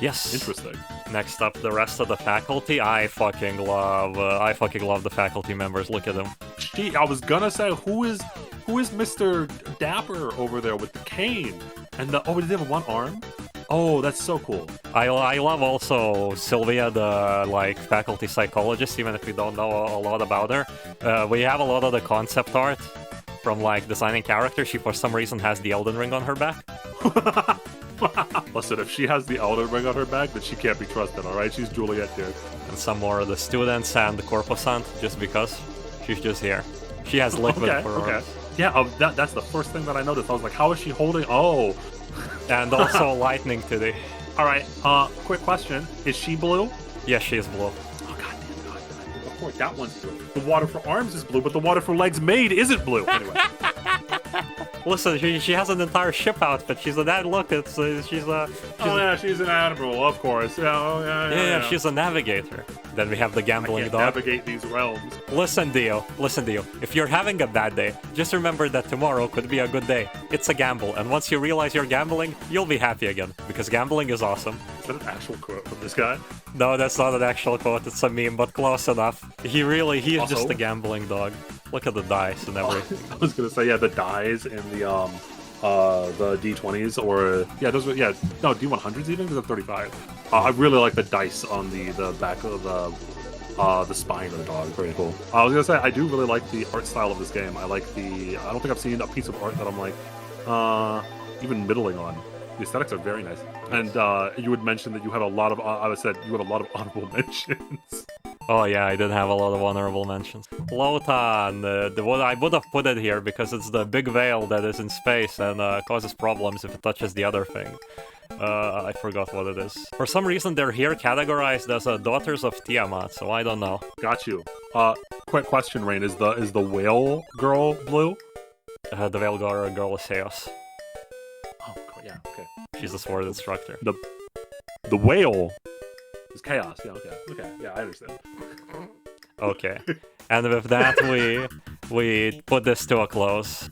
Yes. Interesting. Next up, the rest of the faculty. I fucking love the faculty members. Look at them. Gee, I was gonna say, who is Mr. Dapper over there with the cane? And did they have one arm? Oh, that's so cool. I love also Sylvia, the faculty psychologist, even if we don't know a lot about her. We have a lot of the concept art from designing characters. She for some reason has the Elden Ring on her back. Listen, if she has the Elden Ring on her back, then she can't be trusted, alright? She's Juliette here. And some more of the students and the corpusant, just because. She's just here. She has liquid for her. Okay. Yeah, that's the first thing that I noticed. I was like, how is she holding... Oh. And also lightning today. Alright, quick question. Is she blue? Yes, she is blue. Oh, God. Of course, that one's blue. The water for arms is blue, but the water for legs made isn't blue. Anyway. Listen, she has an entire ship outfit. She's a dad. Look, she's she's an admiral, of course. Yeah, she's a navigator. Then we have the gambling dog. Navigate these realms. Listen, Dio. If you're having a bad day, just remember that tomorrow could be a good day. It's a gamble, and once you realize you're gambling, you'll be happy again, because gambling is awesome. Is that an actual quote from this guy? No, that's not an actual quote. It's a meme, but close enough. He's also just a gambling dog. Look at the dice and everything. I was gonna say, yeah, the dice and the D20s, or those were no D100s even, because I'm 35. I really like the dice on the back of the spine of the dog. Very cool. I was gonna say, I do really like the art style of this game. I don't think I've seen a piece of art that I'm like even middling on. The aesthetics are very nice. And you would mention that you had a lot of you had a lot of honorable mentions. Oh yeah, I did have a lot of honorable mentions. Lotan, I would have put it here because it's the big veil that is in space and causes problems if it touches the other thing. I forgot what it is. For some reason, they're here categorized as daughters of Tiamat, so I don't know. Got you. Quick question, Rain. Is the whale girl blue? The whale girl is Chaos. Oh, yeah, okay. She's a sword instructor. The whale is Chaos. Yeah, okay. Yeah, I understand. Okay. And with that, we put this to a close.